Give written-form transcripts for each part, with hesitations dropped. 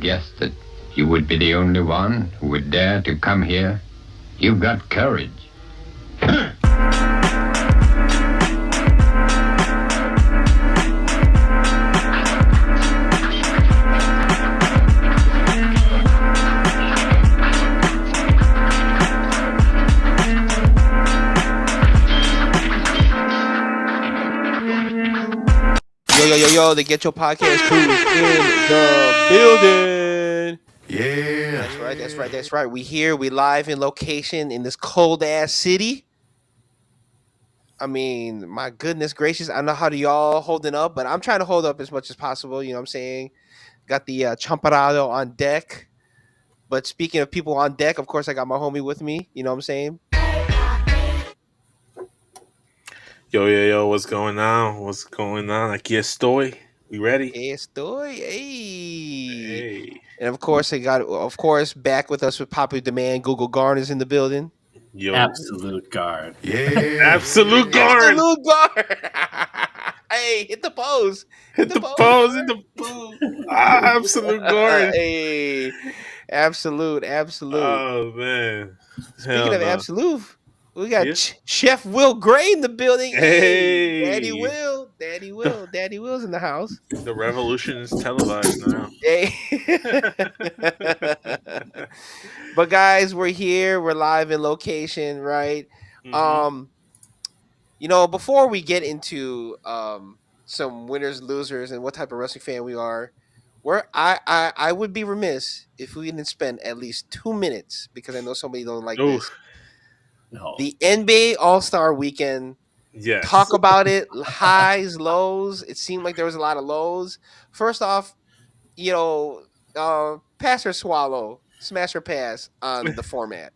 guessed that you would be the only one who would dare to come here. You've got courage. Yo, the Getcho podcast crew is in the building. Yeah. That's right. We here, we live in location in this cold ass city. I mean, my goodness gracious, I don't know how do y'all holding up, but I'm trying to hold up as much as possible. You know what I'm saying? Got the champarado on deck. But speaking of people on deck, of course, I got my homie with me. You know what I'm saying? Yo, what's going on? Aquí estoy. We ready? Estoy. Hey. Hey. And of course, back with us with popular demand. Google Garn is in the building. Yo. Absolute guard. Yeah. Absolute guard. Absolute guard. Hey, hit the pose. Hit the pose. Absolute guard. Hey. Absolute. Oh, man. Speaking of absolute, we got Chef Will Gray in the building. Hey. Daddy Will's in the house. The revolution is televised now. Hey. But guys, we're here. We're live in location, right? Mm-hmm. Before we get into some winners, losers, and what type of wrestling fan we are, I would be remiss if we didn't spend at least 2 minutes, because I know somebody don't like this. No. The NBA All-Star Weekend. Yes. Talk about it. Highs, lows. It seemed like there was a lot of lows. First off, pass or swallow, smash or pass on the format.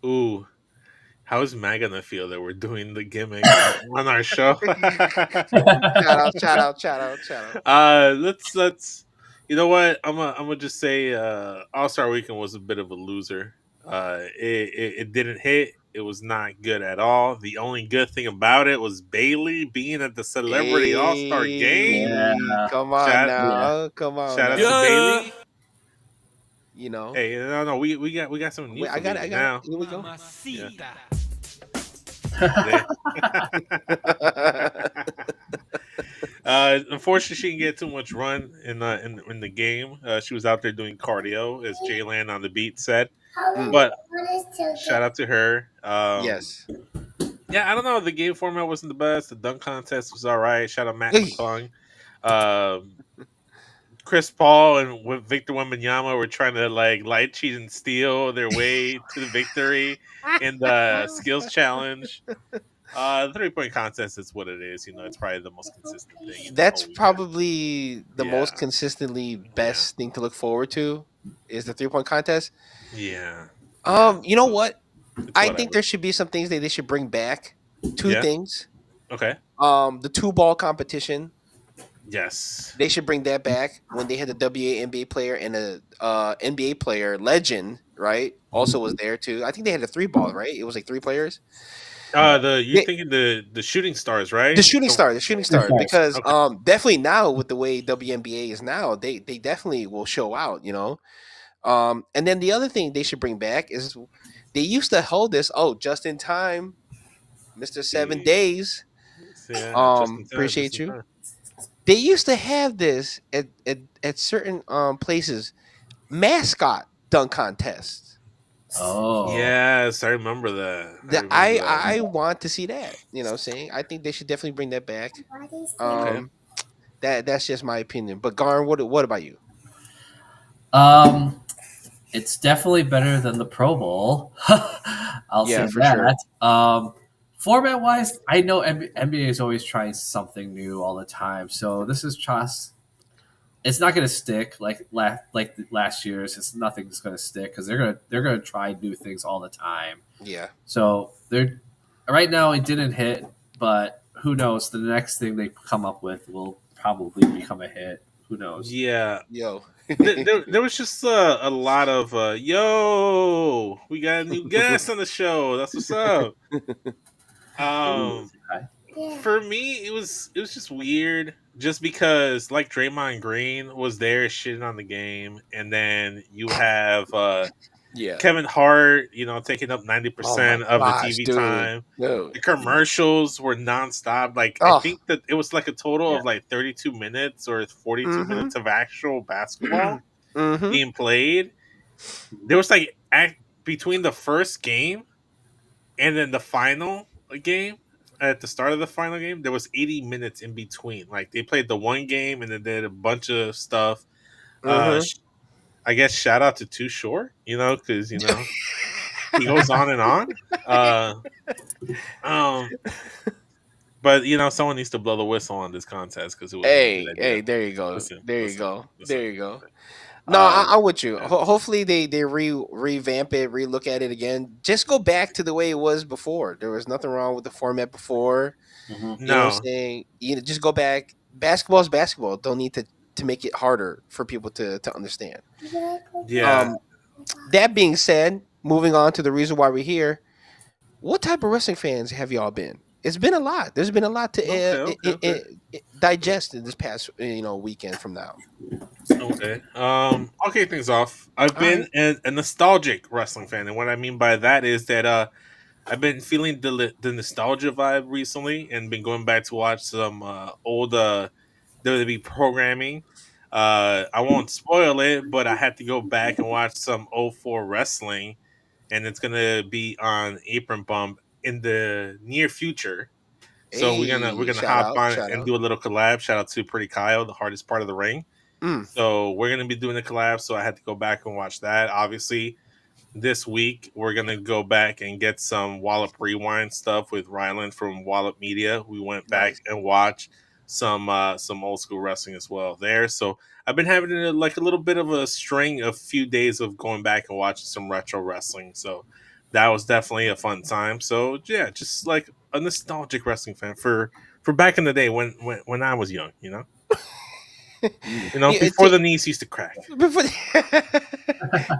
Ooh. How is Matt gonna feel that we're doing the gimmick on our show? Shout out. Let's. You know what? I'm gonna just say All-Star Weekend was a bit of a loser. It didn't hit. It was not good at all. The only good thing about it was Bailey being at the Celebrity All-Star Game. Yeah. Come on now. Shout out to Bailey. Hey, no, we got some news. I got it now. Here we go. Unfortunately, she didn't get too much run in the game. She was out there doing cardio, as Jaylan on the beat said. But shout out to her. Yes. Yeah, I don't know. The game format wasn't the best. The dunk contest was all right. Shout out Matt McClung. Chris Paul and Victor Wembanyama were trying to light, cheat, and steal their way to the victory in the skills challenge. The 3-point contest is what it is. It's probably the most consistent thing. That's probably the most consistently best thing to look forward to is the 3-point contest. Yeah. You know what? I think there should be some things that they should bring back. Two things. Okay. The 2-ball competition. Yes. They should bring that back when they had the WNBA player and a NBA player, Legend, right? Also was there too. I think they had a 3-ball, right? It was like 3 players. Thinking the shooting stars, right? The shooting star, because definitely now with the way WNBA is now, they definitely will show out, And then the other thing they should bring back is they used to hold this just in time, Mr. 7 Days. Appreciate you. They used to have this at certain places, mascot dunk contests. Oh yes, I remember that. I want to see that. Saying I think they should definitely bring that back. That's just my opinion. But Garn, what about you? It's definitely better than the Pro Bowl. I'll say for that. Sure. Format wise, I know NBA is always trying something new all the time. So this is just. It's not going to stick like last year's. It's nothing that's going to stick because they're gonna try new things all the time. Yeah. So they're right now it didn't hit, but who knows? The next thing they come up with will probably become a hit. Who knows? Yeah. Yo. there was just a lot of yo. We got a new guest on the show. That's what's up. For me, it was just weird. just because like Draymond Green was there shitting on the game, and then you have Yeah. Kevin Hart, taking up Oh my 90% of the gosh, TV dude. time. Dude. The commercials were nonstop. Like I Oh. think that it was like a total Yeah. of like 32 minutes or 42 Mm-hmm. minutes of actual basketball Mm-hmm. being played. There was like between the first game and then the final game. At the start of the final game, there was 80 minutes in between. Like they played the one game and then did a bunch of stuff. Mm-hmm. I guess shout out to Too Short, because he goes on and on. Uh, um, but someone needs to blow the whistle on this contest because it wasn't a good idea. Hey, there you go. Listen, There you listen, go. listen. There you go. No, I'm with you. Yeah. Hopefully they revamp it, relook at it again. Just go back to the way it was before. There was nothing wrong with the format before. Mhm. You know what I'm No, saying? Just go back. Basketball is basketball. Don't need to make it harder for people to understand. yeah. That being said, moving on to the reason why we're here. What type of wrestling fans have y'all been? It's been a lot. There's been a lot to Okay. digest in this past weekend from now. Okay. I'll kick things off. I've All been right. a nostalgic wrestling fan, and what I mean by that is that I've been feeling the nostalgia vibe recently, and been going back to watch some old WWE programming. I won't spoil it, but I had to go back and watch some '04 wrestling, and it's gonna be on Apron Bump in the near future. So we're Hey, gonna shout hop out, on it shout and out. do a little collab. Shout out to Pretty Kyle, the hardest part of the ring. Mm, So we're gonna be doing a collab. So I had to go back and watch that. Obviously, this week we're gonna go back and get some Wallop Rewind stuff with Ryland from Wallop Media. We went back nice. and watched some old school wrestling as well there. So I've been having like a little bit of a string of few days of going back and watching some retro wrestling. So that was definitely a fun time. So yeah, just like a nostalgic wrestling fan for back in the day when I was young. Yeah, Before the knees used to crack. before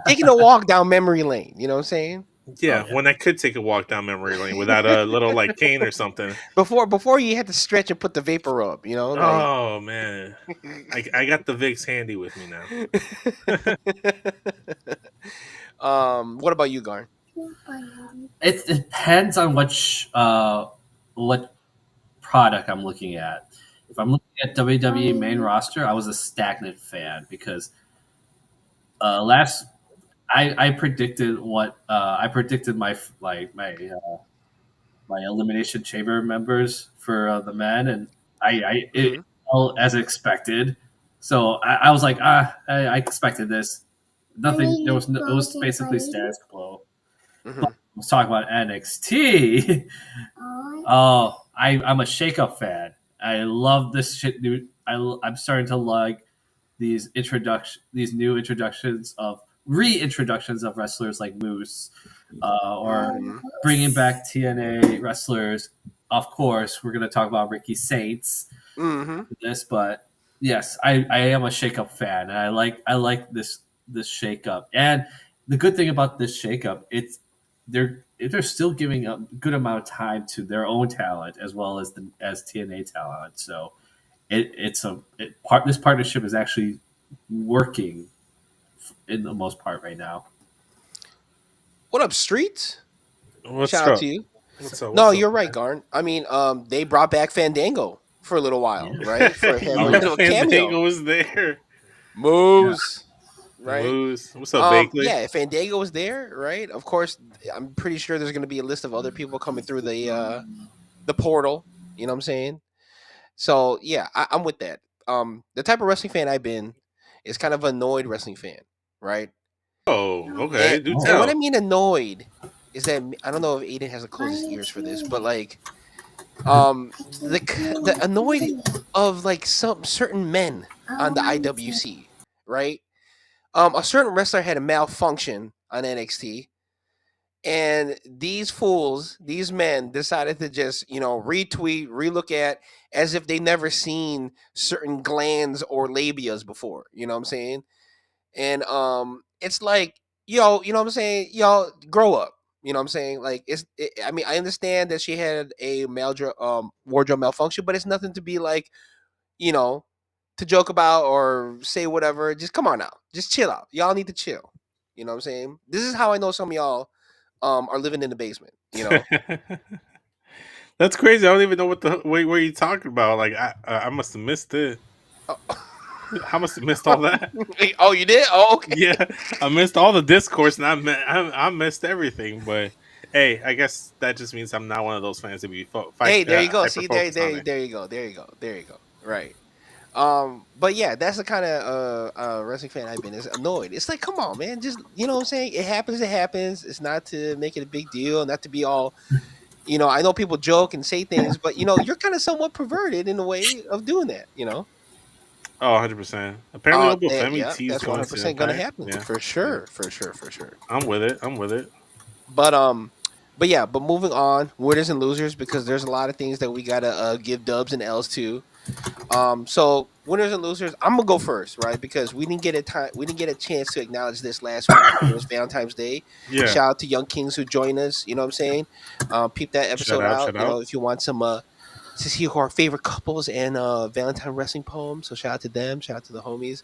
taking a walk down memory lane. You know what I'm saying? Yeah, Oh yeah. when I could take a walk down memory lane without a little like cane or something. Before you had to stretch and put the vapor up. Like. Oh man, I got the Vicks handy with me now. What about you, Garn? It depends on what product I'm looking at. If I'm looking at WWE main roster, I was a stagnant fan because last I predicted I predicted my elimination chamber members for the men, and it Mm-hmm. fell as expected. So I was like, I expected this. Nothing. There was no, it was basically status quo. Mm-hmm. Let's talk about NXT. Oh, I'm a shakeup fan. I love this shit, dude. I'm starting to like these new introductions of reintroductions of wrestlers like Moose, or Mhm. bringing back TNA wrestlers. Of course, we're going to talk about Ricky Saints Mm-hmm. in this, but yes, I am a shakeup fan, and I like this shakeup. And the good thing about this shakeup, they're still giving a good amount of time to their own talent as well as TNA talent. So this partnership is actually working in the most part right now. What up, Streets? What's Shout out up? to you. What's up? No, What's up? you're right, Garn. I mean, they brought back Fandango for a little while, Yeah. right? For him, a You little Fandango cameo. was there. Moves, right? Moose. What's up, Bakley? Yeah, if Fandango was there, right? Of course, I'm pretty sure there's going to be a list of other people coming through the portal. You know what I'm saying? So yeah, I'm with that. The type of wrestling fan I've been is kind of an annoyed wrestling fan, right? Oh, And okay. Do and what I tell. mean annoyed is that I don't know if Aiden has the closest ears for this, but like the annoyed of like some certain men on the IWC, right? A certain wrestler had a malfunction on NXT, and these fools, these men, decided to just retweet, relook at as if they never seen certain glands or labias before. You know what I'm saying? And it's like, you know what I'm saying? Y'all grow up. You know what I'm saying? Like I mean, I understand that she had a wardrobe malfunction, but it's nothing to be like, you know, to joke about or say whatever. Just come on out. Just chill out. Y'all need to chill. You know what I'm saying? This is how I know some of y'all are living in the basement. You know. That's crazy. I don't even know what you talking about. Like I must have missed it. I must have missed all that. Oh, you did? Oh, okay. Yeah, I missed all the discourse, and I missed everything. But hey, I guess that just means I'm not one of those fans that be Hey, there you go. hyper See, focused on it. there you go. There you go. There you go. Right. But yeah, that's the kind of wrestling fan I've been. Is annoyed. It's like, come on, man. Just you know what I'm saying. It happens. It happens. It's not to make it a big deal. Not to be all. You know, I know people joke and say things, but you know, you're kind of somewhat perverted in a way of doing that. You know. Oh, 100%. Apparently, Obafemi Yeah, teased that's going to 100% gonna Impact. happen Yeah, for yeah. sure, for sure, for sure. I'm with it. I'm with it. But yeah, but moving on, winners and losers because there's a lot of things that we gotta give dubs and L's to. So winners and losers, I'm gonna go first, right? Because we didn't get a chance to acknowledge this last week. It was Valentine's Day. Yeah. Shout out to Young Kings who joined us. You know what I'm saying? Peep that episode out. Shout You know, out. if you want some to see who our favorite couples and Valentine wrestling poems. So shout out to them. Shout out to the homies.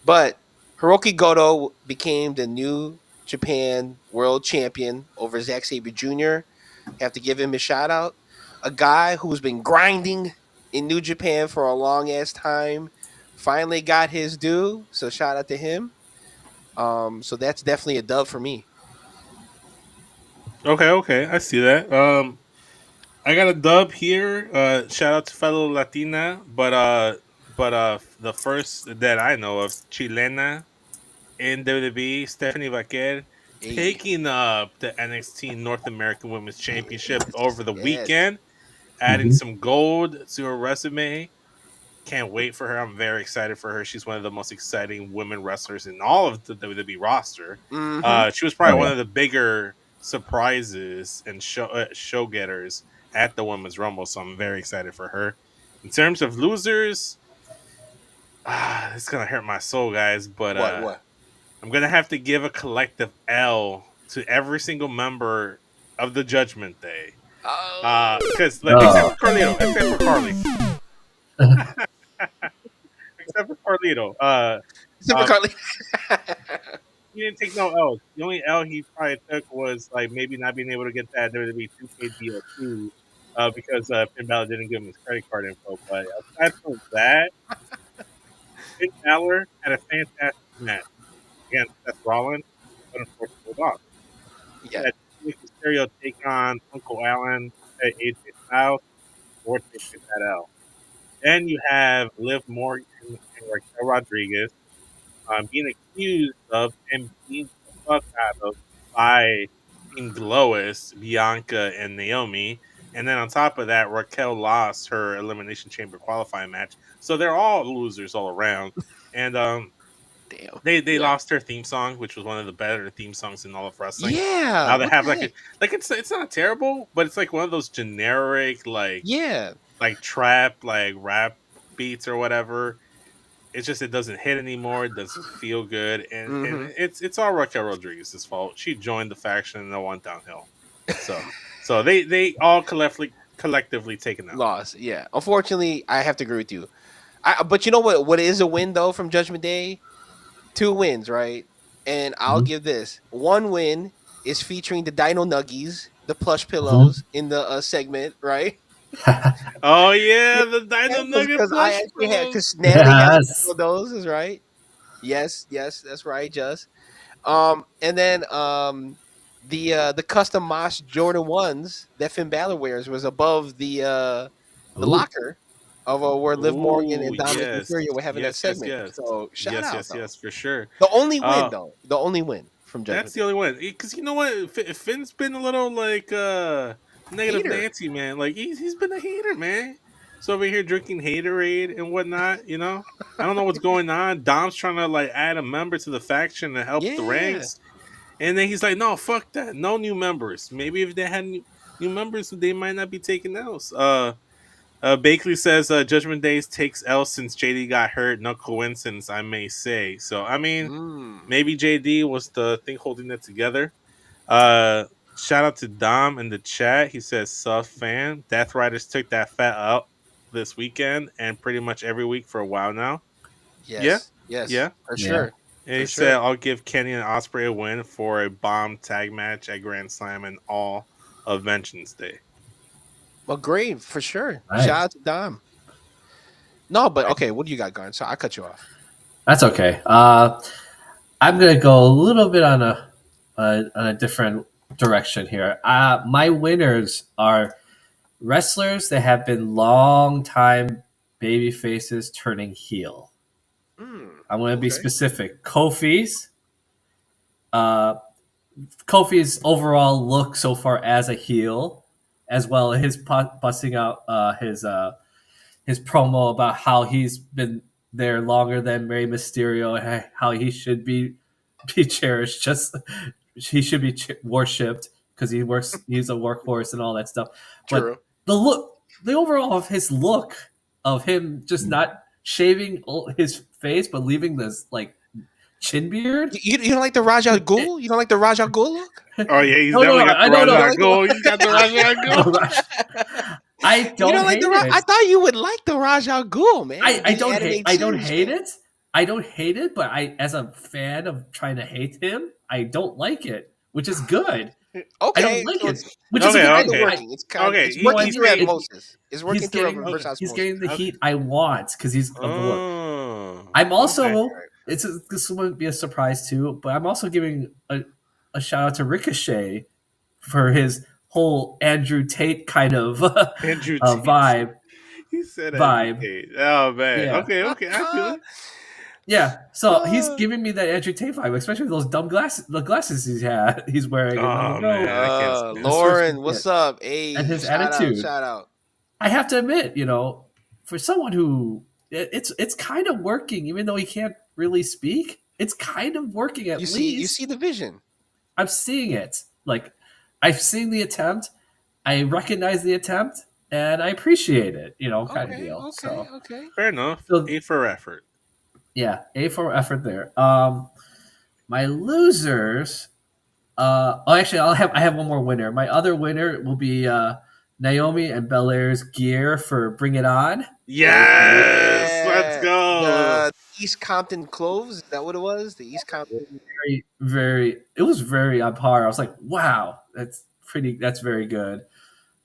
But Hiroki Goto became the new Japan World Champion over Zack Sabre Jr. Have to give him a shout out. A guy who's been grinding in New Japan for a long ass time finally got his due. So shout out to him. So that's definitely a dub for me. Okay, I see that. I got a dub here. Shout out to fellow Latina, but the first that I know of, Chilena in WWE, Stephanie Vaquer, Hey. taking up the NXT North American Women's Championship over the Yes. weekend, adding some gold to her resume. Can't wait for her. I'm very excited for her. She's one of the most exciting women wrestlers in all of the WWE roster. Mm-hmm. She was probably one of the bigger surprises and show getters at the Women's Rumble, so I'm very excited for her. In terms of losers, it's gonna hurt my soul, guys, but What? I'm gonna have to give a collective L to every single member of the Judgment Day. Oh. Because except for Carlito, except for Carly. Except for Carlito. Super Carly. He didn't take no L's. The only L he probably took was like maybe not being able to get that WWE 2K deal too, because Finn Balor didn't give him his credit card info. But aside from that, Finn Balor had a fantastic match against Seth Rollins, but unfortunately lost. Yeah. Had Mysterio take on Uncle Allen at AJ Styles, or take that L. Then you have Liv Morgan and Raquel Rodriguez being accused of and being the fuck out of by Team Lois, Bianca, and Naomi. And then on top of that, Raquel lost her Elimination Chamber qualifying match. So they're all losers all around. And Damn. they Yeah. lost their theme song, which was one of the better theme songs in all of wrestling. Yeah. Now they What have the like heck? it's not terrible, but it's like one of those generic Yeah. like trap rap beats or whatever. It's just it doesn't hit anymore. It doesn't feel good, and Mm-hmm. it's all Raquel Rodriguez's fault. She joined the faction and it went downhill. So they all collectively taken out. Loss. Yeah. Unfortunately, I have to agree with you. But you know what? What is a win though from Judgment Day? 2 wins, right? And I'll give this one win is featuring the Dino Nuggies, the plush pillows in the segment, right? Oh yeah, the Yeah, Dino Nugget because I plush actually had pillows. because Natalie has a couple Yes. of those, is right. Yes, yes, that's right, Just. And then the custom Mosh Jordan ones that Finn Balor wears was above the Ooh. locker of where Liv Morgan Oh and Dominic yes, Mysterio were having that segment. yes, So shout out though. yes, for sure. The only win Uh, though. The only win from That's Judgment the Day. only one. Because you know what, Finn's been a little like negative Hater. Nancy, man. Like he's been a hater, man. So over here drinking haterade and whatnot. I don't know what's going on. Dom's trying to like add a member to the faction to help the Yeah. ranks, and then he's like, "No, fuck that. No new members. Maybe if they had new members, they might not be taking L's." Bakley says Judgment Days takes L since JD got hurt. No coincidence, I may say. So I mean, Mm. maybe JD was the thing holding it together. Shout out to Dom in the chat. He says, "Suff fan. Death Riders took that this weekend and pretty much every week for a while now. Yeah, Yes, yes, yeah. for Yeah. sure. And he For said, sure. "I'll give Kenny and Osprey a win for a bomb tag match at Grand Slam and all of Vengeance Day." Well, great for sure. Shout Nice. out to Dom. No, but okay, what do you got, Garn? So I cut you off. That's okay. I'm gonna go a little bit on a different direction here. My winners are wrestlers that have been long time baby faces turning heel. I'm going to be Okay. specific. Uh, Kofi's overall look so far as a heel, as well as his busting out his promo about how he's been there longer than Rey Mysterio, and how he should be cherished. Just he should be worshipped because he's a workhorse and all that stuff. True. But the overall of his look of him just not shaving his face but leaving this like chin beard. You don't like the Raja Ghul? You don't like the Raja Ghul look? Oh yeah, he's No, definitely got I the don't know. Raja Ghul. He's got the Raja Ghul. I You don't don't like hate the it. I thought you would like the Raja Ghul, man. I The don't hate. animated I don't series, hate man. it. I don't hate it, but as a fan of trying to hate him, I don't like it, which is good. I Okay, don't like so it, it's which is a Okay, good kind thing. of okay. working. It's kind. Okay, It's working he's through getting- osmosis. It's working He's through getting, reverse he's osmosis. getting the Okay. heat I want because he's of the look. Oh, I'm also okay. this wouldn't be a surprise too, but I'm also giving a shout out to Ricochet for his whole Andrew Tate kind of Andrew Tate. vibe. He said Vibe. Andrew Tate. Oh man. Yeah. Okay. I feel it. Yeah, so he's giving me that Andrew Tate vibe, especially with those dumb glasses he's wearing. And I'm Oh like, man, I can't stand it. Lauren, what's up? Hey, And his shout attitude. Shout out. I have to admit, for someone who it's kind of working, even though he can't really speak. It's kind of working at least. You see the vision. I'm seeing it. Like I've seen the attempt. I recognize the attempt, and I appreciate it. Kind of deal. Okay. Fair enough. So- A for effort. Yeah, A for effort there. My losers. Actually, I have one more winner. My other winner will be Naomi and Belair's gear for Bring It On. Yes, let's go. The East Compton cloves. Is that what it was? The East Compton. Very, very. It was very on par. I was like, wow, that's pretty. That's very good.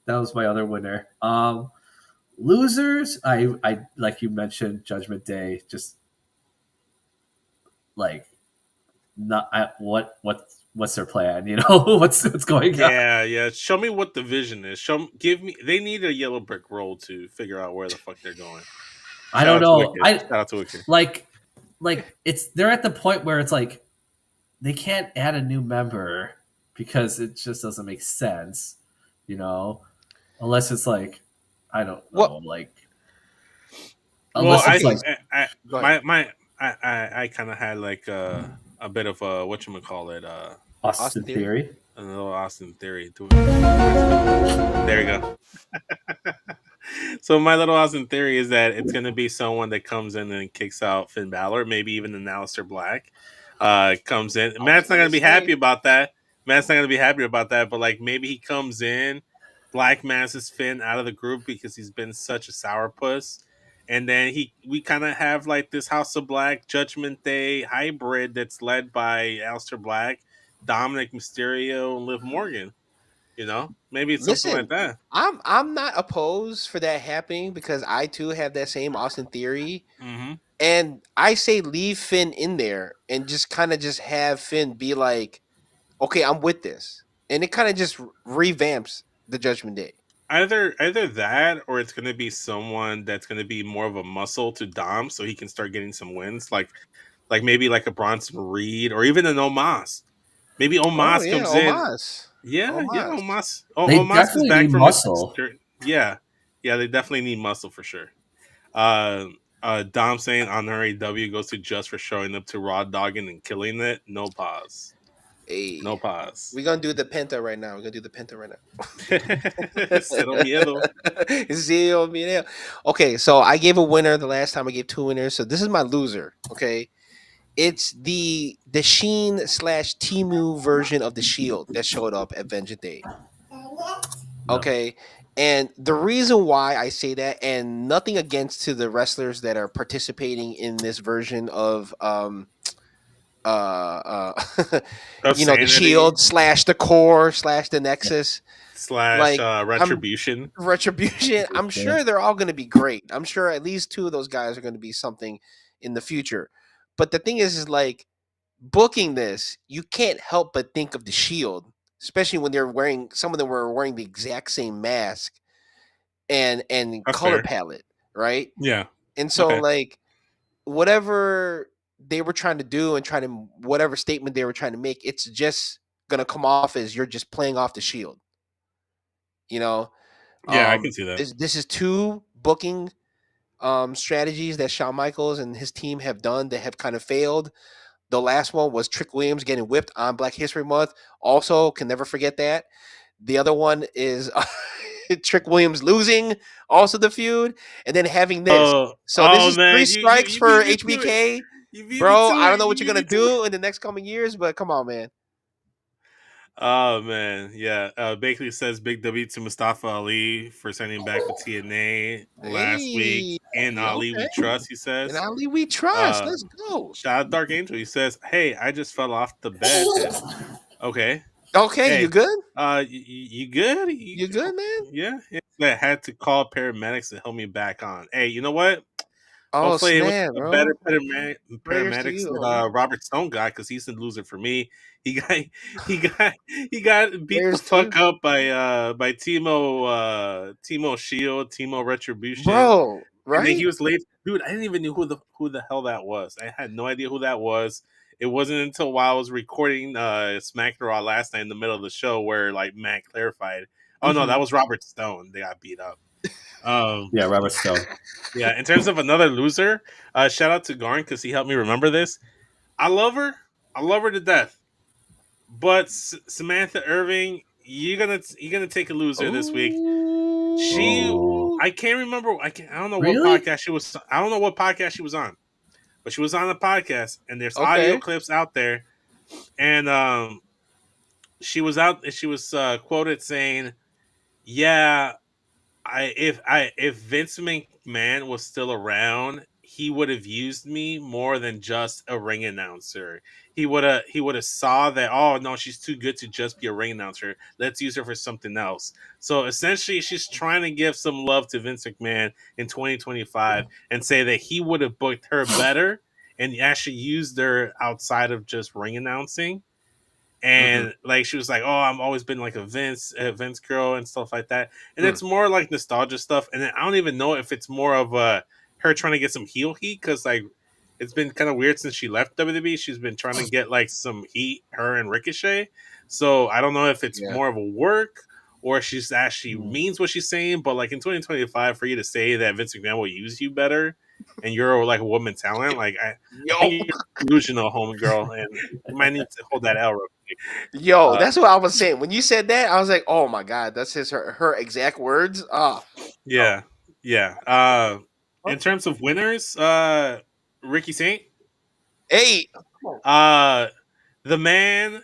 That was my other winner. Losers. I like you mentioned Judgment Day. Just like not what's their plan? What's going on? Yeah. Show me what the vision is. Give me. They need a yellow brick road to figure out where the fuck they're going. I don't know. Shout out to Wicked. Like they're at the point where it's like they can't add a new member because it just doesn't make sense, unless it's like I don't know, like unless Well, it's like I kind of had like a bit of a whatchamacallit, Austin Theory. a little Austin Theory. There you go. So my little Austin Theory is that it's going to be someone that comes in and kicks out Finn Balor, maybe even an Aleister Black comes in. Matt's not going to be happy about that. But like maybe he comes in, Black masses Finn out of the group because he's been such a sourpuss. And then we kind of have like this House of Black Judgment Day hybrid that's led by Aleister Black, Dominic Mysterio, and Liv Morgan. Maybe it's something like that. I'm not opposed for that happening because I too have that same Austin Theory, Mm-hmm. and I say leave Finn in there and just kind of just have Finn be like, okay, I'm with this, and it kind of just revamps the Judgment Day. Either that, or it's going to be someone that's going to be more of a muscle to Dom, so he can start getting some wins, like maybe like a Bronson Reed or even an Omos. Maybe Omos comes in. Yeah, Omos. They Omos definitely is back need from muscle. Yeah, they definitely need muscle for sure. Dom saying honorary W goes to Just for showing up to Raw Dogging and killing it. No pause. Hey, No pause. we're gonna do the Penta right now. Cero miedo. Zero miedo. Okay, so I gave a winner the last time. I gave two winners. So this is my loser. Okay, it's the Sheen / Timu version of the Shield that showed up at Vengeance Day. Okay, And the reason why I say that, and nothing against to the wrestlers that are participating in this version of Of the Sanity Shield slash the Core slash the Nexus, slash like I'm Retribution. Retribution. I'm sure they're all going to be great. I'm sure at least two of those guys are going to be something in the future. But the thing is like booking this, you can't help but think of the Shield, especially when they're wearing, some of them were wearing the exact same mask and That's color fair. palette, right? Yeah. And so Okay. like whatever they were trying to do and trying to, whatever statement they were trying to make, it's just gonna come off as you're just playing off the Shield. You know, Yeah, I can see that. this is two booking strategies that Shawn Michaels and his team have done that have kind of failed. The last one was Trick Williams getting whipped on Black History Month. Also, can never forget that. The other one is Trick Williams losing, also the feud, and then having this. So this Oh is three man, strikes you beat for me to it. HBK, You beat me bro. to I don't it. know You what you're beat gonna me to it. do in the next coming years, but come on, man. Oh man, yeah. Basically says big W to Mustafa Ali for sending back with TNA last week. Hey, In Ali okay. we trust, he And says. Ali, we trust. Let's go. Shout out Dark Angel. He says, "Hey, I just fell off the bed." Okay. Okay, you Hey, good? you good? You good, man? Yeah. I had to call paramedics to help me back on. Hey, you know what? Oh Hopefully, it was snap, a better bro. Prayers to paramedics you, that homie. Robert Stone got because he's the loser for me. He got he got beat the Prayers to fuck you, up by Timo Shield, Timo Retribution, bro. and then he Right? was late. Dude, I didn't even know who the hell that was. I had no idea who that was. It wasn't until while I was recording Smack Raw last night in the middle of the show where like Matt clarified. Oh no, that was Robert Stone. They got beat up. Yeah, Robert Stone. Yeah, in terms of another loser, shout out to Garn because he helped me remember this. I love her. I love her to death. But Samantha Irving, you're gonna take a loser this week. She, Oh, I can't remember. I don't know what really? podcast she was. I don't know what podcast she was on, but she was on a podcast, and there's audio Okay. clips out there, and she was out. She was quoted saying, "Yeah, if Vince McMahon was still around, he would have used me more than just a ring announcer. He would have saw that, oh no, she's too good to just be a ring announcer. Let's use her for something else. So essentially she's trying to give some love to Vince McMahon in 2025 and say that he would have booked her better and actually used her outside of just ring announcing. And like she was like, "Oh, I've always been like a Vince girl and stuff like that." And it's more like nostalgia stuff. And then I don't even know if it's more of her trying to get some heel heat because like it's been kind of weird since she left WWE. She's been trying to get like some heat, her and Ricochet. So I don't know if it's Yeah. more of a work or she's actually means what she's saying. But like in 2025, for you to say that Vince McMahon will use you better and you're like a woman talent, like I Yo. think you're delusional, homegirl, and you might need to hold that L real quick. Yo, that's what I was saying. When you said that, I was like, "Oh my god, that's her exact words." Oh, Yeah, yeah. In terms of winners, Ricky Saint, hey, the man,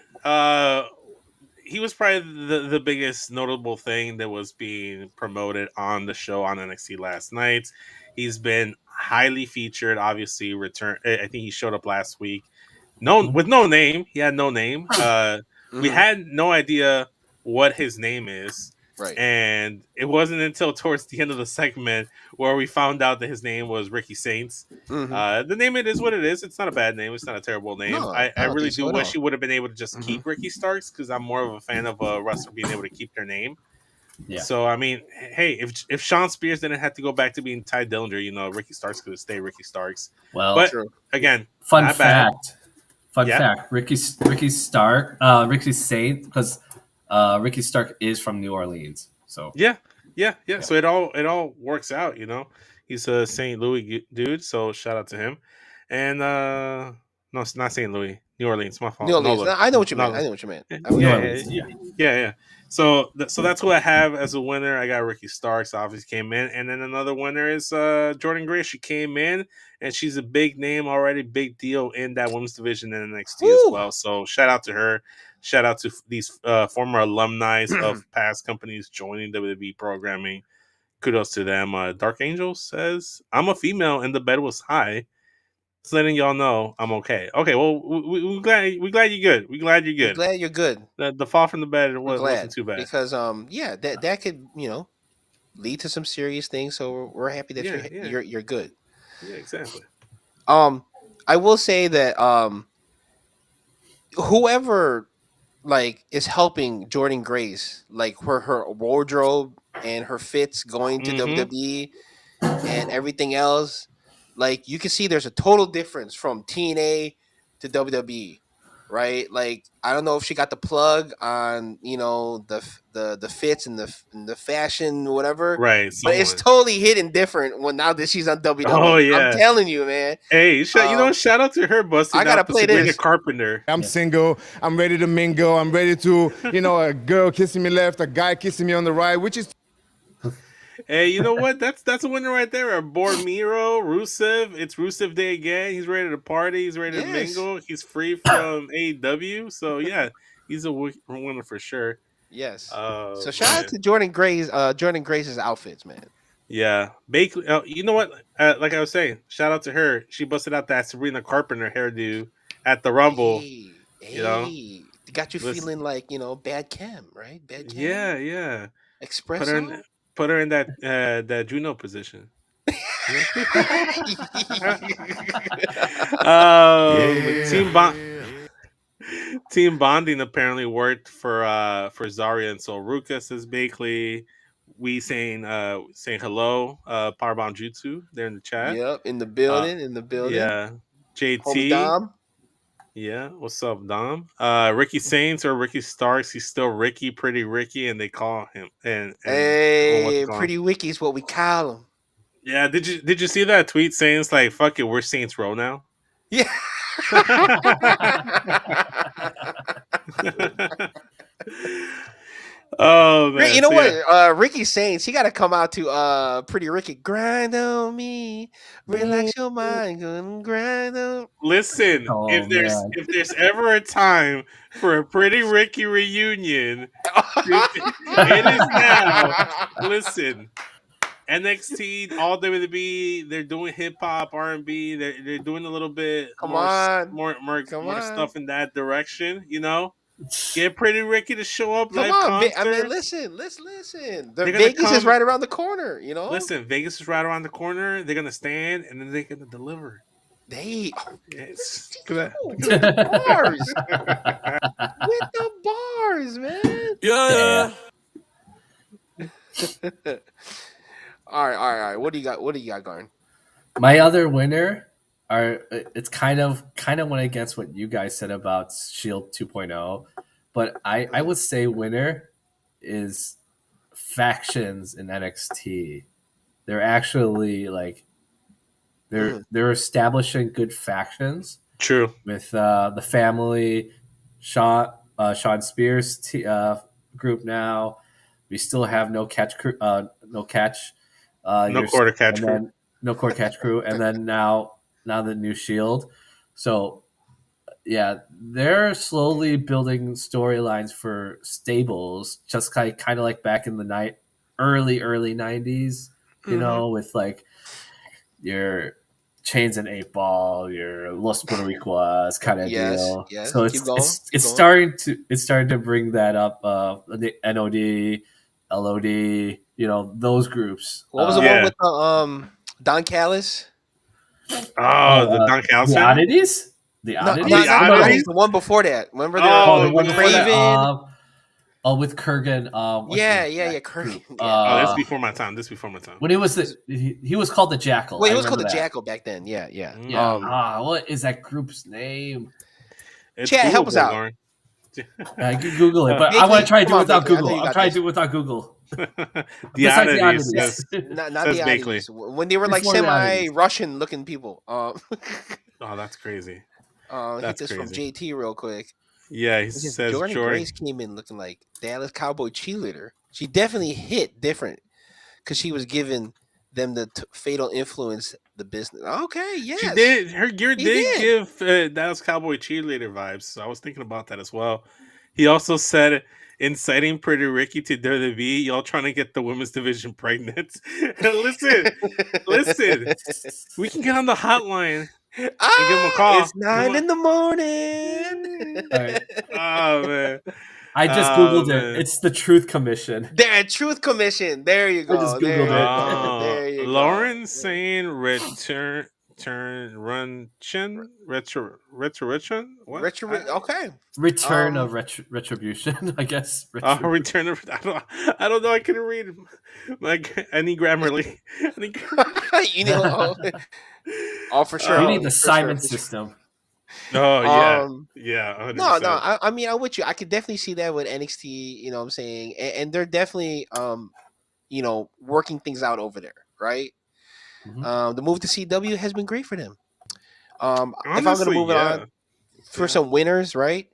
he was probably the biggest notable thing that was being promoted on the show on NXT last night. He's been highly featured. Obviously, return. I think he showed up last week. No, with no name. He had no name. We had no idea what his name is. right. And it wasn't until towards the end of the segment where we found out that his name was Ricky Saints. The name, it is what it is. It's not a bad name. It's not a terrible name. No, I I don't really think do so at wish all. he would have been able to just keep Ricky Starks because I'm more of a fan of a wrestler being able to keep their name. Yeah. So I mean, hey, if Sean Spears didn't have to go back to being Ty Dillinger, you know, Ricky Starks could stay Ricky Starks. Well, But True. again, fun not bad. fact. Ricky Stark, Ricky Saint, because Ricky Stark is from New Orleans. So Yeah. So it all works out, you know. He's a St. Louis dude, so shout out to him. And no, it's not St. Louis, New Orleans. My New fault. Orleans. Nola, I know what you meant. Nola. I know what you meant. New Yeah, Orleans, yeah. So that's who I have as a winner. I got Ricky Starks, obviously came in, and then another winner is Jordan Gray. She came in, and she's a big name already, big deal in that women's division in NXT as Woo! well. So shout out to her. Shout out to these former alumni of past companies joining WWE programming. Kudos to them. Dark Angel says, "I'm a female and the bed was high. Just letting y'all know I'm okay." Okay, well, we're glad you're good. We're glad you're We're good. glad you're good. The fall from the bed We're glad wasn't too bad because that could lead to some serious things. So we're happy that you're good. Yeah, exactly. I will say that whoever like is helping Jordan Grace, like her wardrobe and her fits going to WWE and everything else, like you can see there's a total difference from TNA to WWE, right? Like I don't know if she got the plug on the fits and the fashion whatever, Right? but it's totally hitting different when now that she's on WWE. Oh yeah, I'm telling you, man. Hey, shout out to her busting. I gotta play Sabrina this. Carpenter. I'm single. I'm ready to mingle. I'm ready to, a girl kissing me left, a guy kissing me on the right, which is. Hey, you know what? That's a winner right there. Bormiro, Rusev. It's Rusev Day again. He's ready to party. He's ready to mingle. He's free from AEW. So yeah, he's a winner for sure. Yes. So shout out to Jordan Grace's outfits, man. Yeah, Bakley. You know what? Like I was saying, shout out to her. She busted out that Sabrina Carpenter hairdo at the Rumble. Got you feeling like bad chem, right? Bad chem. Yeah. Espresso. Put her in that Juno position. Team bonding apparently worked for Zarya and Sol Ruka, says Bakley. We saying hello, Powerbomb Jutsu there in the chat. Yep, in the building. Yeah, JT. Homie Dom. Yeah, what's up, Dom? Ricky Saints or Ricky Starks. He's still Ricky, Pretty Ricky, and they call him. And hey, Pretty Ricky is what we call him. Yeah, did you see that tweet saying it's like, fuck it, we're Saints Row now? Yeah. Oh man, you know what? Ricky Saints, he got to come out to Pretty Ricky. Grind on me, relax your mind, and grind on. Listen, if there's ever a time for a Pretty Ricky reunion, it is now. Listen, NXT, all WWE, they're doing hip hop, R&B. They're doing a little bit more stuff in that direction. Get Pretty Ricky to show up. Come on, I mean, listen. Vegas is right around the corner. Listen, Vegas is right around the corner. They're gonna stand and then they're gonna deliver. With the bars, man. Yeah. All right. What do you got going? My other winner it's kind of went against what you guys said about Shield 2.0, but I would say winner is factions in NXT. They're actually like they're establishing good factions. True. With the family, Sean Spears group now. We still have no quarter catch crew, and then now the new Shield. So yeah, they're slowly building storylines for stables, just kind of like back in the early 90s, with like your Chains and 8 Ball, your Los Boricuas kind of deal. Yes. So it's starting to bring that up. The NOD, LOD, those groups. What was the one with Don Callis? Oh, the Don Callis. The Oddities. The Oddities. The one before that. Remember the one Craven. With Kurgan. Kurgan. That's before my time. When it was he was called the Jackal. Wait, he was called the Jackal back then. Yeah. What is that group's name? Chat, help us out. I can Google it, but I want to try to do it without Google. I'm trying to do it without Google. The Oddities. Not the Oddities. When they were like semi-Russian looking people. Oh, that's crazy. Hit this from JT real quick. Yeah, he says Jordan Grace came in looking like Dallas Cowboy cheerleader. She definitely hit different because she was giving them the fatal influence the business. Okay, yes. She did. Her gear did give Dallas Cowboy cheerleader vibes. So I was thinking about that as well. He also said, inciting Pretty Ricky to WWE, y'all trying to get the women's division pregnant. listen, we can get on the hotline and give him a call. It's 9 in the morning. All right. Oh man, I just googled it. It's the Truth Commission. There, Truth Commission. There you go. I just googled it. There you Lauren go. saying run chin retribution. What? Okay. Return of retribution, I guess. Return of I don't know. I couldn't read like any Grammarly. You know, for sure. We need the Simon system. Oh yeah, 100%. No. I mean, I'm with you. I could definitely see that with NXT. You know what I'm saying? And they're definitely working things out over there, right? Mm-hmm. The move to CW has been great for them. Honestly, if I'm going to move it on for some winners, right?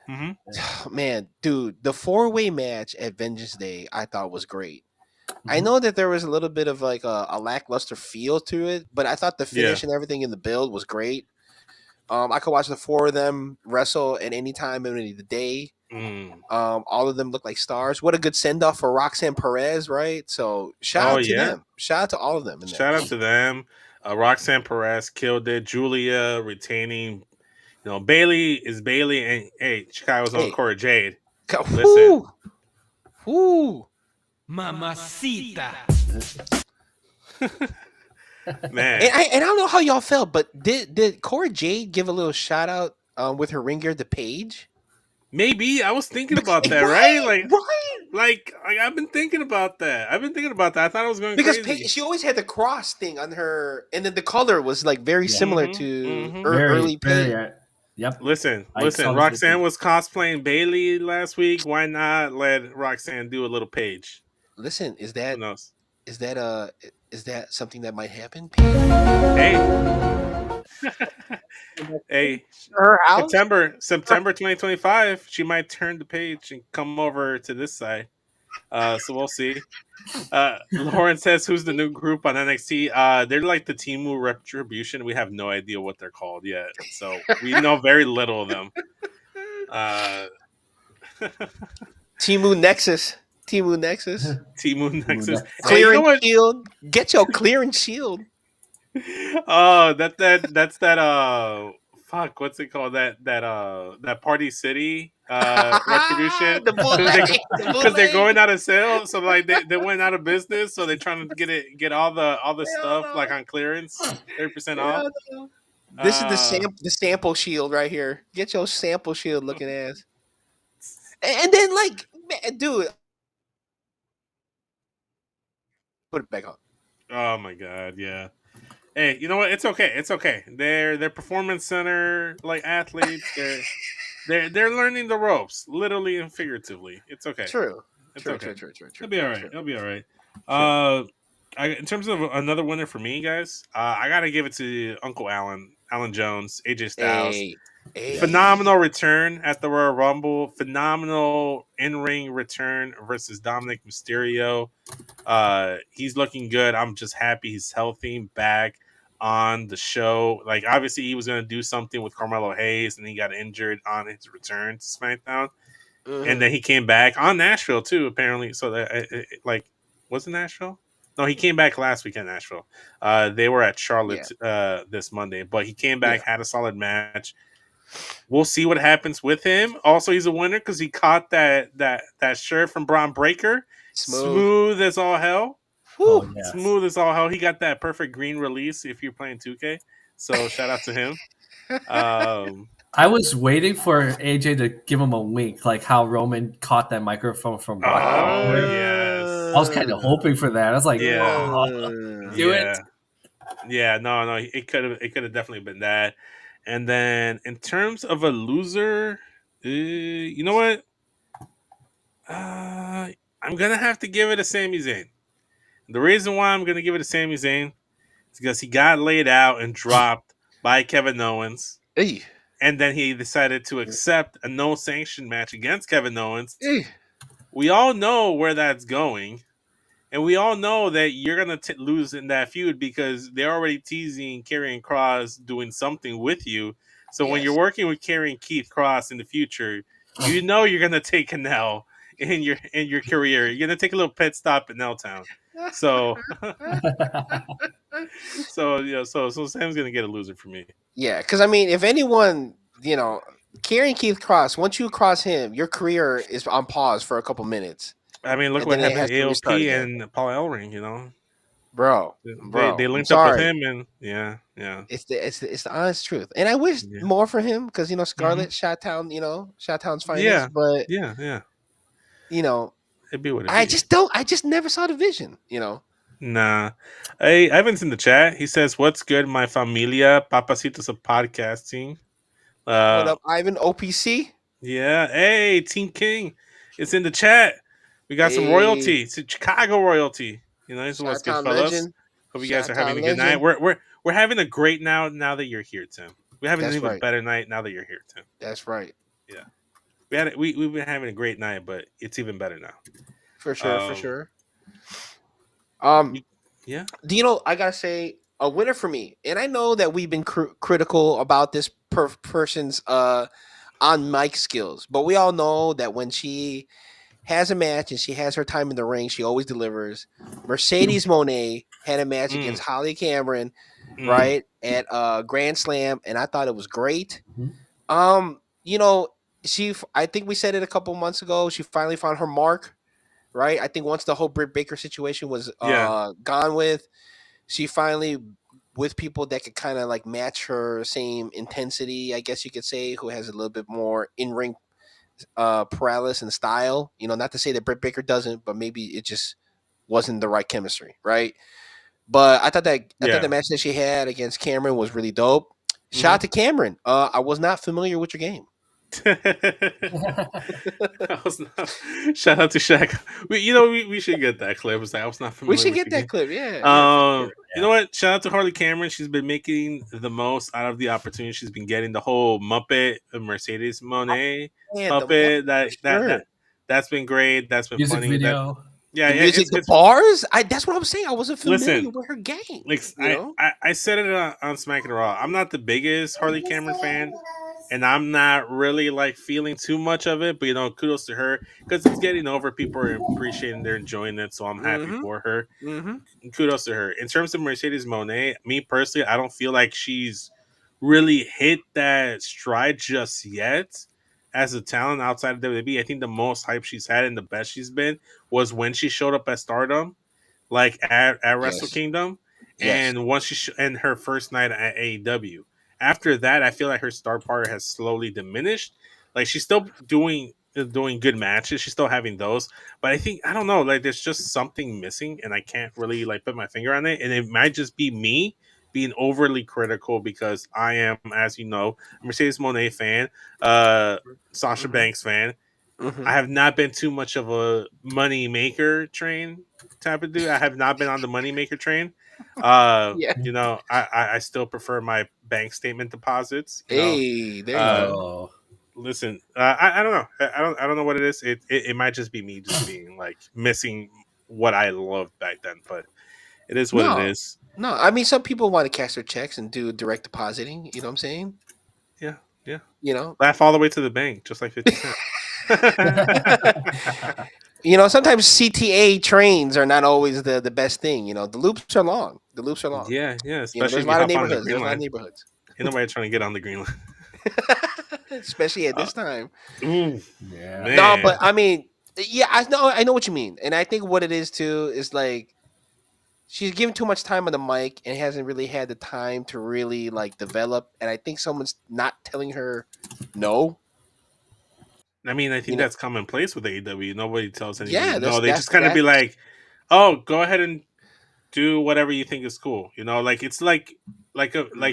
Mm-hmm. Man, dude, the 4-way match at Vengeance Day I thought was great. Mm-hmm. I know that there was a little bit of like a lackluster feel to it, but I thought the finish and everything in the build was great. I could watch the 4 of them wrestle at any time of the day. All of them look like stars. What a good send off for Roxanne Perez, right? So shout out to them. Shout out to all of them. Shout out to them. Roxanne Perez killed it. Julia retaining. Bailey is Bailey, and hey, Chicago's own Cora Jade. Listen, Mamacita. Man, and I don't know how y'all felt, but did Cora Jade give a little shout out with her ring gear to Paige? Maybe. I was thinking about that, right? Like I've been thinking about that. I thought I was going because crazy. She always had the cross thing on her, and then the color was like very similar to early Paige. Yep. Listen. Roxanne was cosplaying Bailey last week. Why not let Roxanne do a little Paige? Listen, is that something that might happen? Hey, her house? September 2025, she might turn the page and come over to this side. So we'll see. Lauren says, "Who's the new group on NXT?" They're like the Timu Retribution. We have no idea what they're called yet, so we know very little of them. Timu Nexus. Clearance shield. Get your clearance shield. Oh, that's that. Fuck, what's it called? That Party City Retribution. Because they're going out of sales, so like they went out of business, so they're trying to get all the stuff like on clearance, 30% off. This is the sample shield right here. Get your sample shield looking ass. And then like, man, dude, put it back on. Oh my god, yeah. Hey, you know what? It's okay. They're performance center like athletes. They're learning the ropes, literally and figuratively. It's okay. True. It'll be all right. In terms of another winner for me, guys, I gotta give it to Uncle Alan Jones, AJ Styles. Phenomenal return at the Royal Rumble. Phenomenal in-ring return versus Dominic Mysterio. He's looking good. I'm just happy he's healthy, back on the show. Like, obviously, he was going to do something with Carmelo Hayes, and he got injured on his return to SmackDown. And then he came back on Nashville, too, apparently. So, was it Nashville? No, he came back last week in Nashville. They were at Charlotte this Monday, but he came back, had a solid match. We'll see what happens with him. Also, he's a winner because he caught that shirt from Braun Breaker. Smooth as all hell. Smooth as all hell. He got that perfect green release if you're playing 2K. So shout out to him. I was waiting for AJ to give him a wink, like how Roman caught that microphone from Brock. Yes. I was kind of hoping for that. I was like, do it. Yeah, no, it could have definitely been that. And then in terms of a loser, you know what? I'm gonna have to give it to Sami Zayn. The reason why I'm gonna give it to Sami Zayn is because he got laid out and dropped by Kevin Owens. And then he decided to accept a no-sanction match against Kevin Owens. We all know where that's going. And we all know that you're going to lose in that feud because they're already teasing Karrion Kross doing something with you. So when you're working with Karrion Keith Cross in the future, you know you're gonna take an L in your career. You're gonna take a little pit stop in L Town. So so Sam's gonna get a loser for me. Yeah, because I mean, if anyone, Karrion Keith Cross, once you cross him, your career is on pause for a couple minutes, I mean, look and what then it happened has to to restart AOP again. and Paul Ellering. You know, Bro, they I'm linked up with sorry. him, and yeah. It's the honest truth, and I wish Yeah. more for him because Scarlett, Shot-Town, Shot-Town's finest, but Yeah. you know, It'd be what it I be. just never saw the vision. Nah. Hey, Ivan's in the chat. He says, "What's good, my familia? Papacitos of podcasting." What Uh, up, Ivan? OPC? yeah. Hey, Team King, it's in the chat. We got some A royalty. It's Chicago royalty. He's what's good, Shot-Town fellas. legend. Hope you guys are having Shot-Town a good night. legend. We're having a great now that you're here, Tim. We're having an That's even right. better night now that you're here, Tim. That's right. Yeah. We've been having a great night, but it's even better now. For sure. For Um, sure. Yeah. I gotta say a winner for me, and I know that we've been critical about this person's on mic skills, but we all know that when she has a match and she has her time in the ring, she always delivers. Mercedes Moné had a match against Holly Cameron, right, at Grand Slam, and I thought it was great. You know, I think we said it a couple months ago. She finally found her mark, right? I think once the whole Britt Baker situation was gone with, she finally with people that could kind of like match her same intensity, I guess you could say, who has a little bit more in ring paralysis and style. Not to say that Britt Baker doesn't, but maybe it just wasn't the right chemistry, right? But I thought the match that she had against Cameron was really dope. Shout out to Cameron. I was not familiar with your game. Shout out to Shaq. We should get that clip. I was not familiar. We should with get that game. clip. Yeah. Sure. You know what? Shout out to Harley Cameron. She's been making the most out of the opportunity she's been getting. The whole Muppet Mercedes Moné puppet that's been great. That's been music funny. video. The music, the bars. That's what I'm saying. I wasn't familiar with her game. I said it on Smack and Raw. I'm not the biggest Harley Cameron fan, and I'm not really like feeling too much of it. But kudos to her because it's getting over. People are appreciating, they're enjoying it, so I'm happy for her. Kudos to her. In terms of Mercedes Moné, me personally, I don't feel like she's really hit that stride just yet. As a talent outside of WWE, I think the most hype she's had and the best she's been was when she showed up at Stardom, like at Wrestle Kingdom, and once and her first night at AEW. After that, I feel like her star power has slowly diminished. Like she's still doing good matches, she's still having those, but I don't know, like there's just something missing, and I can't really like put my finger on it. And it might just be me being overly critical because I am, as you know, a Mercedes Moné fan, Sasha Banks fan. I have not been too much of a money maker train type of dude. I have not been on the money maker train. I still prefer my bank statement deposits. There you go. Listen, I don't know. I don't know what it is. It might just be me just being like missing what I loved back then, but it is what it is. No, I mean some people want to cash their checks and do direct depositing. You know what I'm saying? Yeah. Laugh all the way to the bank, just like 50 Cent. Sometimes CTA trains are not always the best thing. The loops are long. Yeah. Especially there's a lot of neighborhoods. Ain't nobody trying to get on the green line. Especially at this time. Ooh, yeah. No, but I mean, I know what you mean. And I think what it is too is like she's given too much time on the mic and hasn't really had the time to really like develop. And I think someone's not telling her no. I mean, I think that's commonplace with AEW. Nobody tells anybody no. They just kind of be like, "Oh, go ahead and do whatever you think is cool." Like it's like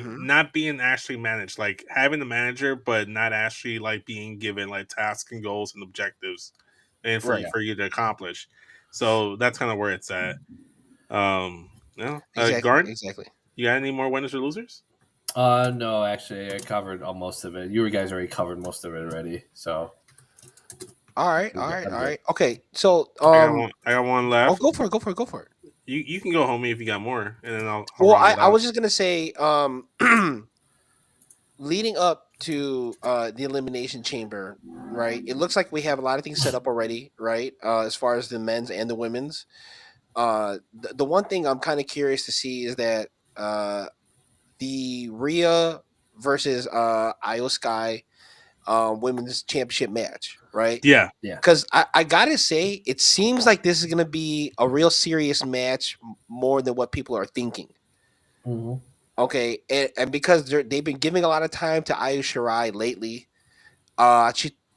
not being actually managed, like having a manager, but not actually like being given like tasks and goals and objectives, and for you to accomplish. So that's kind of where it's at. Exactly. You got any more winners or losers? No, actually, I covered most of it. You guys already covered most of it already. So, all right. Okay, so I got one left. Oh, go for it. You can go, homie, if you got more, and then I'll I was just gonna say, leading up the Elimination Chamber, right? It looks like we have a lot of things set up already, right? As far as the men's and the women's. The one thing I'm kind of curious to see is that the Rhea versus Io Sky women's championship match, right? Yeah. Yeah. Because I gotta say, it seems like this is gonna be a real serious match more than what people are thinking. Mm-hmm. Okay, and because they've been giving a lot of time to Io Shirai lately,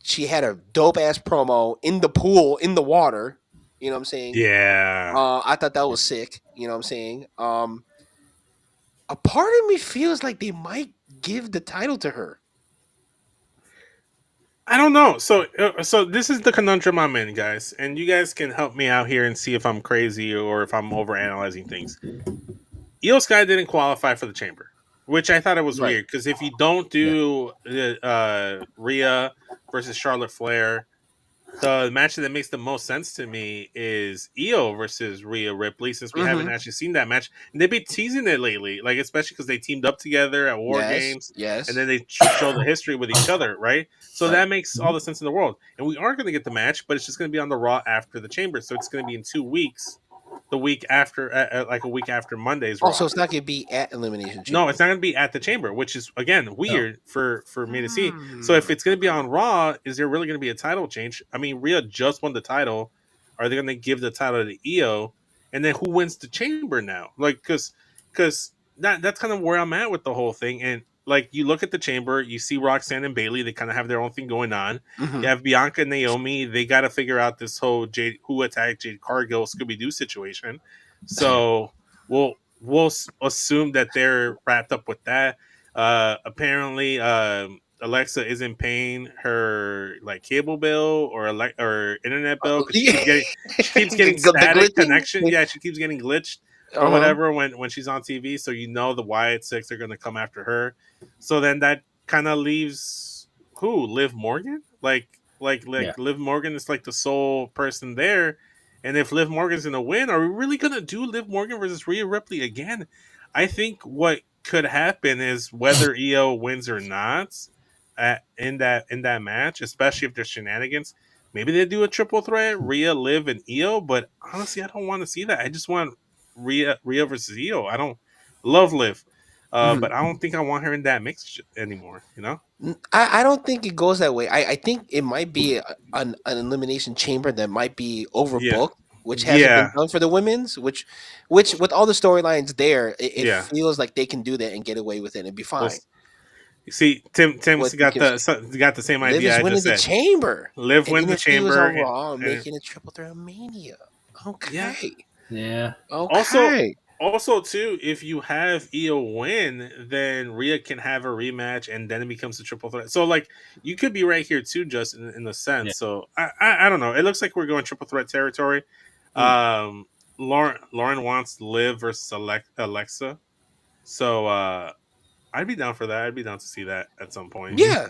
she had a dope ass promo in the pool in the water. You know what I'm saying? Yeah. I thought that was sick. You know what I'm saying? A part of me feels like they might give the title to her. I don't know. So this is the conundrum I'm in, guys, and you guys can help me out here and see if I'm crazy or if I'm overanalyzing things. Io Sky didn't qualify for the chamber, which I thought it was Right. weird because if you don't do Rhea versus Charlotte Flair, the match that makes the most sense to me is Io versus Rhea Ripley, since we haven't Mm-hmm. actually seen that match. And they've been teasing it lately, like especially because they teamed up together at War Yes. Games, and Yes. then they show the history with each other, right? So Right. that makes all the sense in the world. And we are going to get the match, but it's just going to be on the Raw after the Chamber, so it's going to be in 2 weeks, the week after, like a week after Monday's Also, Raw. it's not gonna be at Elimination Chamber. No, it's not going to be at the Chamber, which is again weird for me to see. So if Hmm. it's going to be on Raw, is there really going to be a title change? I mean, Rhea just won the title. Are they going to give the title to Io? And then who wins the Chamber now? Like, because that's kind of where I'm at with the whole thing. And like, you look at the Chamber, you see Roxanne and Bailey. They kind of have their own thing going on. Mm-hmm. You have Bianca and Naomi. They got to figure out this whole Jade who attacked Jade Cargill Scooby Doo situation. So we'll assume that they're wrapped up with that. Apparently, Alexa isn't paying her like cable bill or internet bill because she keeps getting The static glitching? connection. Yeah, she keeps getting glitched or Uh-huh. whatever when she's on TV. So you know the Wyatt Six are going to come after her. So then that kind of leaves who Liv Morgan Yeah. Liv Morgan is like the sole person there. And if Liv Morgan's gonna win, are we really gonna do Liv Morgan versus Rhea Ripley again? I think what could happen is whether Io wins or not in that match, especially if there's shenanigans. Maybe they do a triple threat, Rhea, Liv, and Io. But honestly, I don't want to see that. I just want Rhea versus Io. I don't love Liv, Mhm. but I don't think I want her in that mix anymore. You know? I don't think it goes that way. I think it might be an elimination chamber that might be Yeah, overbooked, which hasn't been yeah, done for the women's. Which with all the storylines there, it yeah. feels like they can do that and get away with it and be Well, fine. you see, Tim's What because got the same Liv idea is I just winning the said. chamber, Liv and wins the even if he was chamber, on Raw, and making a triple threat mania. yeah. Okay, Yeah. Also, okay. also too, if you have Io win, then Rhea can have a rematch, and then it becomes a triple threat. So like, you could be right here too, just in the Yeah. sense. So I don't know. It looks like we're going triple threat territory. Mm. Lauren wants Liv versus Alexa. So I'd be down for that. I'd be down to see that at some point. Yeah,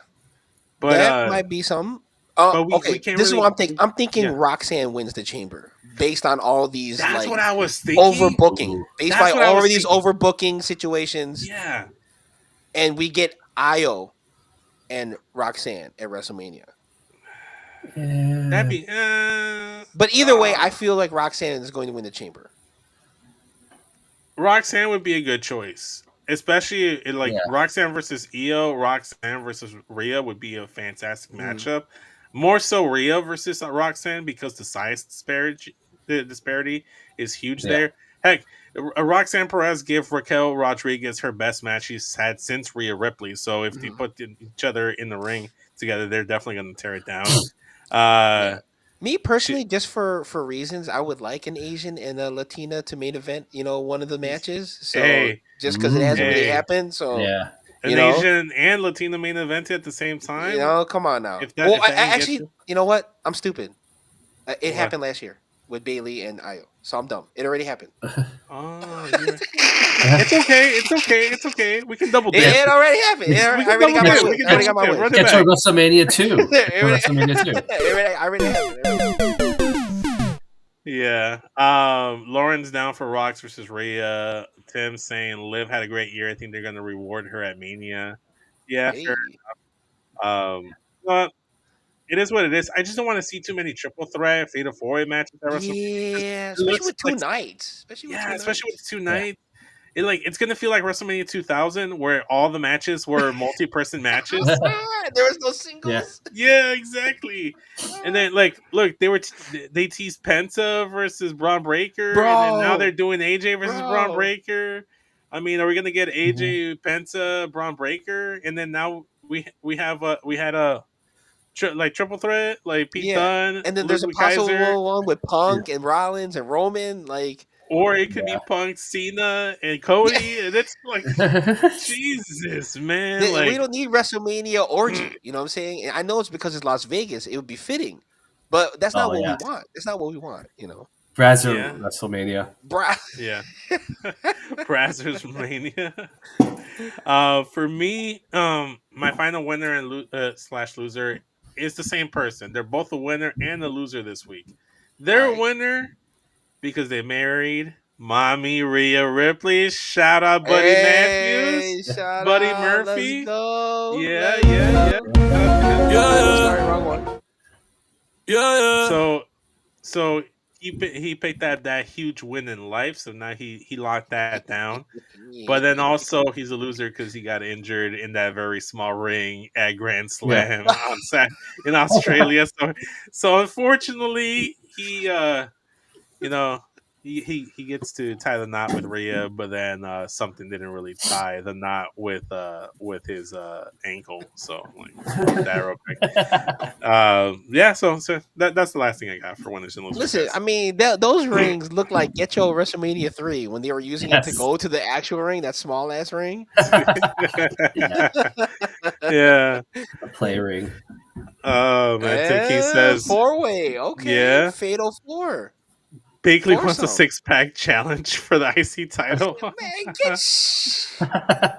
But that might be something. we Okay, can't this is what really. I'm thinking. I'm thinking Yeah, Roxanne wins the chamber based on all these that's like what I was thinking. overbooking, Ooh. based by That's what I all was of these thinking. overbooking situations, Yeah. and we get Io and Roxanne at WrestleMania. That'd be. But either way, I feel like Roxanne is going to win the chamber. Roxanne would be a good choice, especially in like Yeah. Roxanne versus Io. Roxanne versus Rhea would be a fantastic Mhm. matchup. More so Rhea versus Roxanne because the size disparity is huge Yeah. there. Heck, Roxanne Perez gave Raquel Rodriguez her best match she's had since Rhea Ripley. So if they Mhm. put each other in the ring together, they're definitely going to tear it down. Uh, Yeah. Me she, personally, just for reasons, I would like an Asian and a Latina to main event. One of the matches. So hey, just because it hasn't really hey, happened, so Yeah. you an know, Asian and Latino main event at the same time. come on now. If that Well, if that ain't get actually, you, you know what? I'm stupid. It what? happened last year with Bailey and Io, so I'm dumb. It already happened. Oh, it's okay. It's okay. It's okay. We can double It, dip. it already happened. We I can already double got my dip. wish. We can I already double got my dip. Run wish. it Get to back. WrestleMania 2. It For already- WrestleMania 2. I already happened. Yeah. Lauren's down for Rocks versus Rhea. Tim saying Liv had a great year. I think they're going to reward her at Mania. Yeah, Hey. fair. But it is what it is. I just don't want to see too many triple threat, fatal four-way matches at WrestleMania. Yeah, It especially looks with two like nights. especially with 2 nights. It's gonna feel like WrestleMania 2000, where all the matches were multi-person matches. There was no singles. Yeah, exactly. And then, look, they teased Penta versus Braun Breaker, and then now they're doing AJ versus Braun Breaker. I mean, are we gonna get AJ Penta Braun Breaker, and then now we had a triple threat like Pete Yeah, Dunne, and then there's a Ludwig Kaiser, possible one with Punk and Rollins and Roman. Like, or it could be Punk, Cena, and Cody, and it's like Jesus, man, we like don't need WrestleMania orgy. You know what I'm saying? And I know it's because it's Las Vegas. It would be fitting, but that's not what we want. That's not what we want. You know, Brazzer WrestleMania. Yeah. Brazzers Mania. For me, my final winner and slash loser is the same person. They're both a winner and a loser this week. They're a winner because they married Mommy Rhea Ripley. Shout out Buddy Matthews, shout Buddy out, Murphy. Let's go. Yeah. Sorry, wrong one. So he picked that huge win in life. So now he locked that down. But then also he's a loser because he got injured in that very small ring at Grand Slam in Australia. So unfortunately he he gets to tie the knot with Rhea, but then something didn't really tie the knot with his ankle. So that real quick. So that's the last thing I got for winners and losers. Listen, I mean, those rings look like Getcho WrestleMania 3 when they were using it to go to the actual ring, that small ass ring. Yeah, a play ring. Oh man, Tim King says 4-way. Okay, yeah. Fatal 4. Bakley wants a 6-pack challenge for the IC title. Man,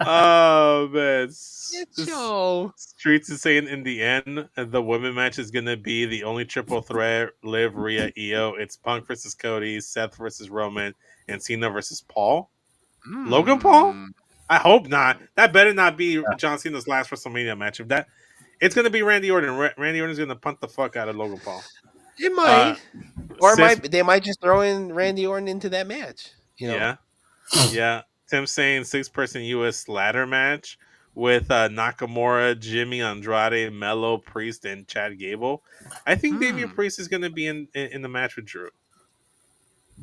oh man, Streets is saying in the end the women match is gonna be the only triple threat: Liv, Rhea, Io. It's Punk versus Cody, Seth versus Roman, and Cena versus Paul. Logan Paul? I hope not. That better not be John Cena's last WrestleMania match. If that, it's gonna be Randy Orton. Randy Orton's gonna punt the fuck out of Logan Paul. It might. Or they might just throw in Randy Orton into that match. You know? Yeah. Tim saying 6-person US ladder match with Nakamura, Jimmy Andrade, Mello, Priest, and Chad Gable. I think Damian Priest is going to be in the match with Drew.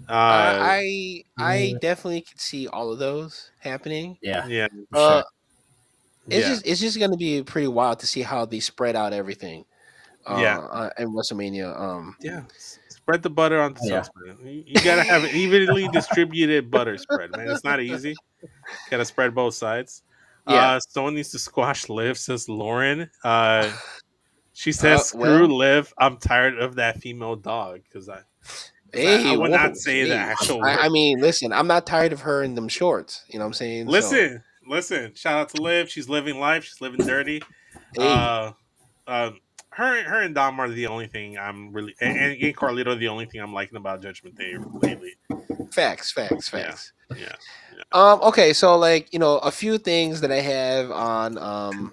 I definitely could see all of those happening. Yeah. Sure. It's just going to be pretty wild to see how they spread out everything. In WrestleMania. Spread the butter on the toast, man. You gotta have an evenly distributed butter spread, man. It's not easy. Gotta spread both sides. Someone needs to squash Liv, says Lauren. She says, "Screw Liv. I'm tired of that female dog." Because I would not say the actual word. I mean, listen, I'm not tired of her in them shorts. You know what I'm saying? Listen. Shout out to Liv. She's living life. She's living dirty. Her and Dom are the only thing I'm really, and Carlito are the only thing I'm liking about Judgment Day lately. Facts. Yeah. Okay, so a few things that I have on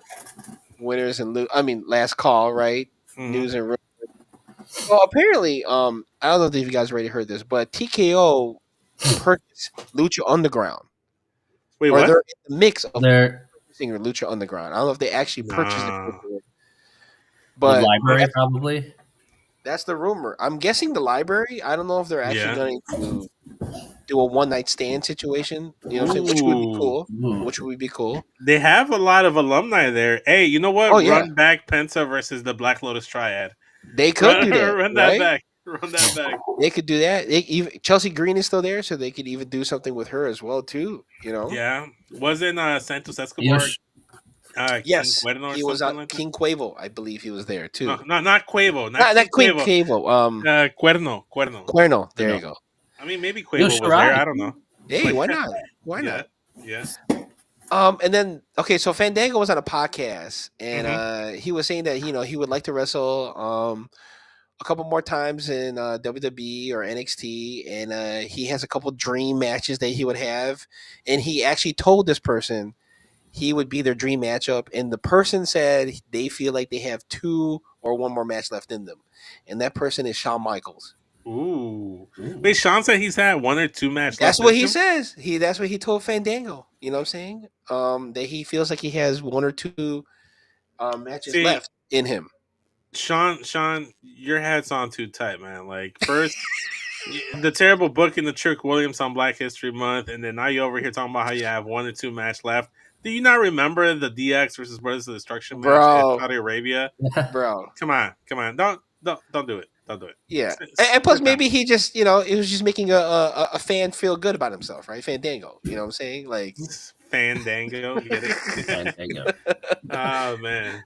winners and last call, right? Mm-hmm. News and rumors. Well, apparently, I don't know if you guys already heard this, but TKO purchased Lucha Underground. Wait, what? They're in the mix of purchasing Lucha Underground. I don't know if they actually purchased it. But the library probably. That's the rumor. I'm guessing the library. I don't know if they're actually going to do a one-night stand situation. You know what I'm saying? Which would be cool. Which would be cool. They have a lot of alumni there. Hey, you know what? Run back Penta versus the Black Lotus Triad. They could do that. Run that back. They could do that. Chelsea Green is still there, so they could even do something with her as well, too. You know? Yeah. Wasn't Santos Escobar? Yes, he was King Cuervo. I believe he was there too. No, not Cuervo. Not King Cuervo. Cuerno. There you go. I mean, maybe Cuervo was there. I don't know. Hey, why not? Why not? Yeah. And then so Fandango was on a podcast, and he was saying that he would like to wrestle a couple more times in WWE or NXT, and he has a couple dream matches that he would have, and he actually told this person he would be their dream matchup, and the person said they feel like they have 2 or 1 more match left in them, and that person is Shawn Michaels. Ooh. Wait, Sean said he's had 1 or 2 matches That's left what in he him? says. That's what he told Fandango. You know what I'm saying? That he feels like he has 1 or 2 matches See, left in him. Sean, your head's on too tight, man. Like, first, the terrible booking the Trick Williams on Black History Month, and then now you're over here talking about how you have 1 or 2 match left. Do you not remember the DX versus Brothers of Destruction match in Bro, Saudi Arabia? bro. Come on. Don't do it. Don't do it. Yeah, and plus Sit down. maybe he just it was just making a fan feel good about himself, right? Fandango, you know what I'm saying? Like Fandango, get it? Fandango. Oh man.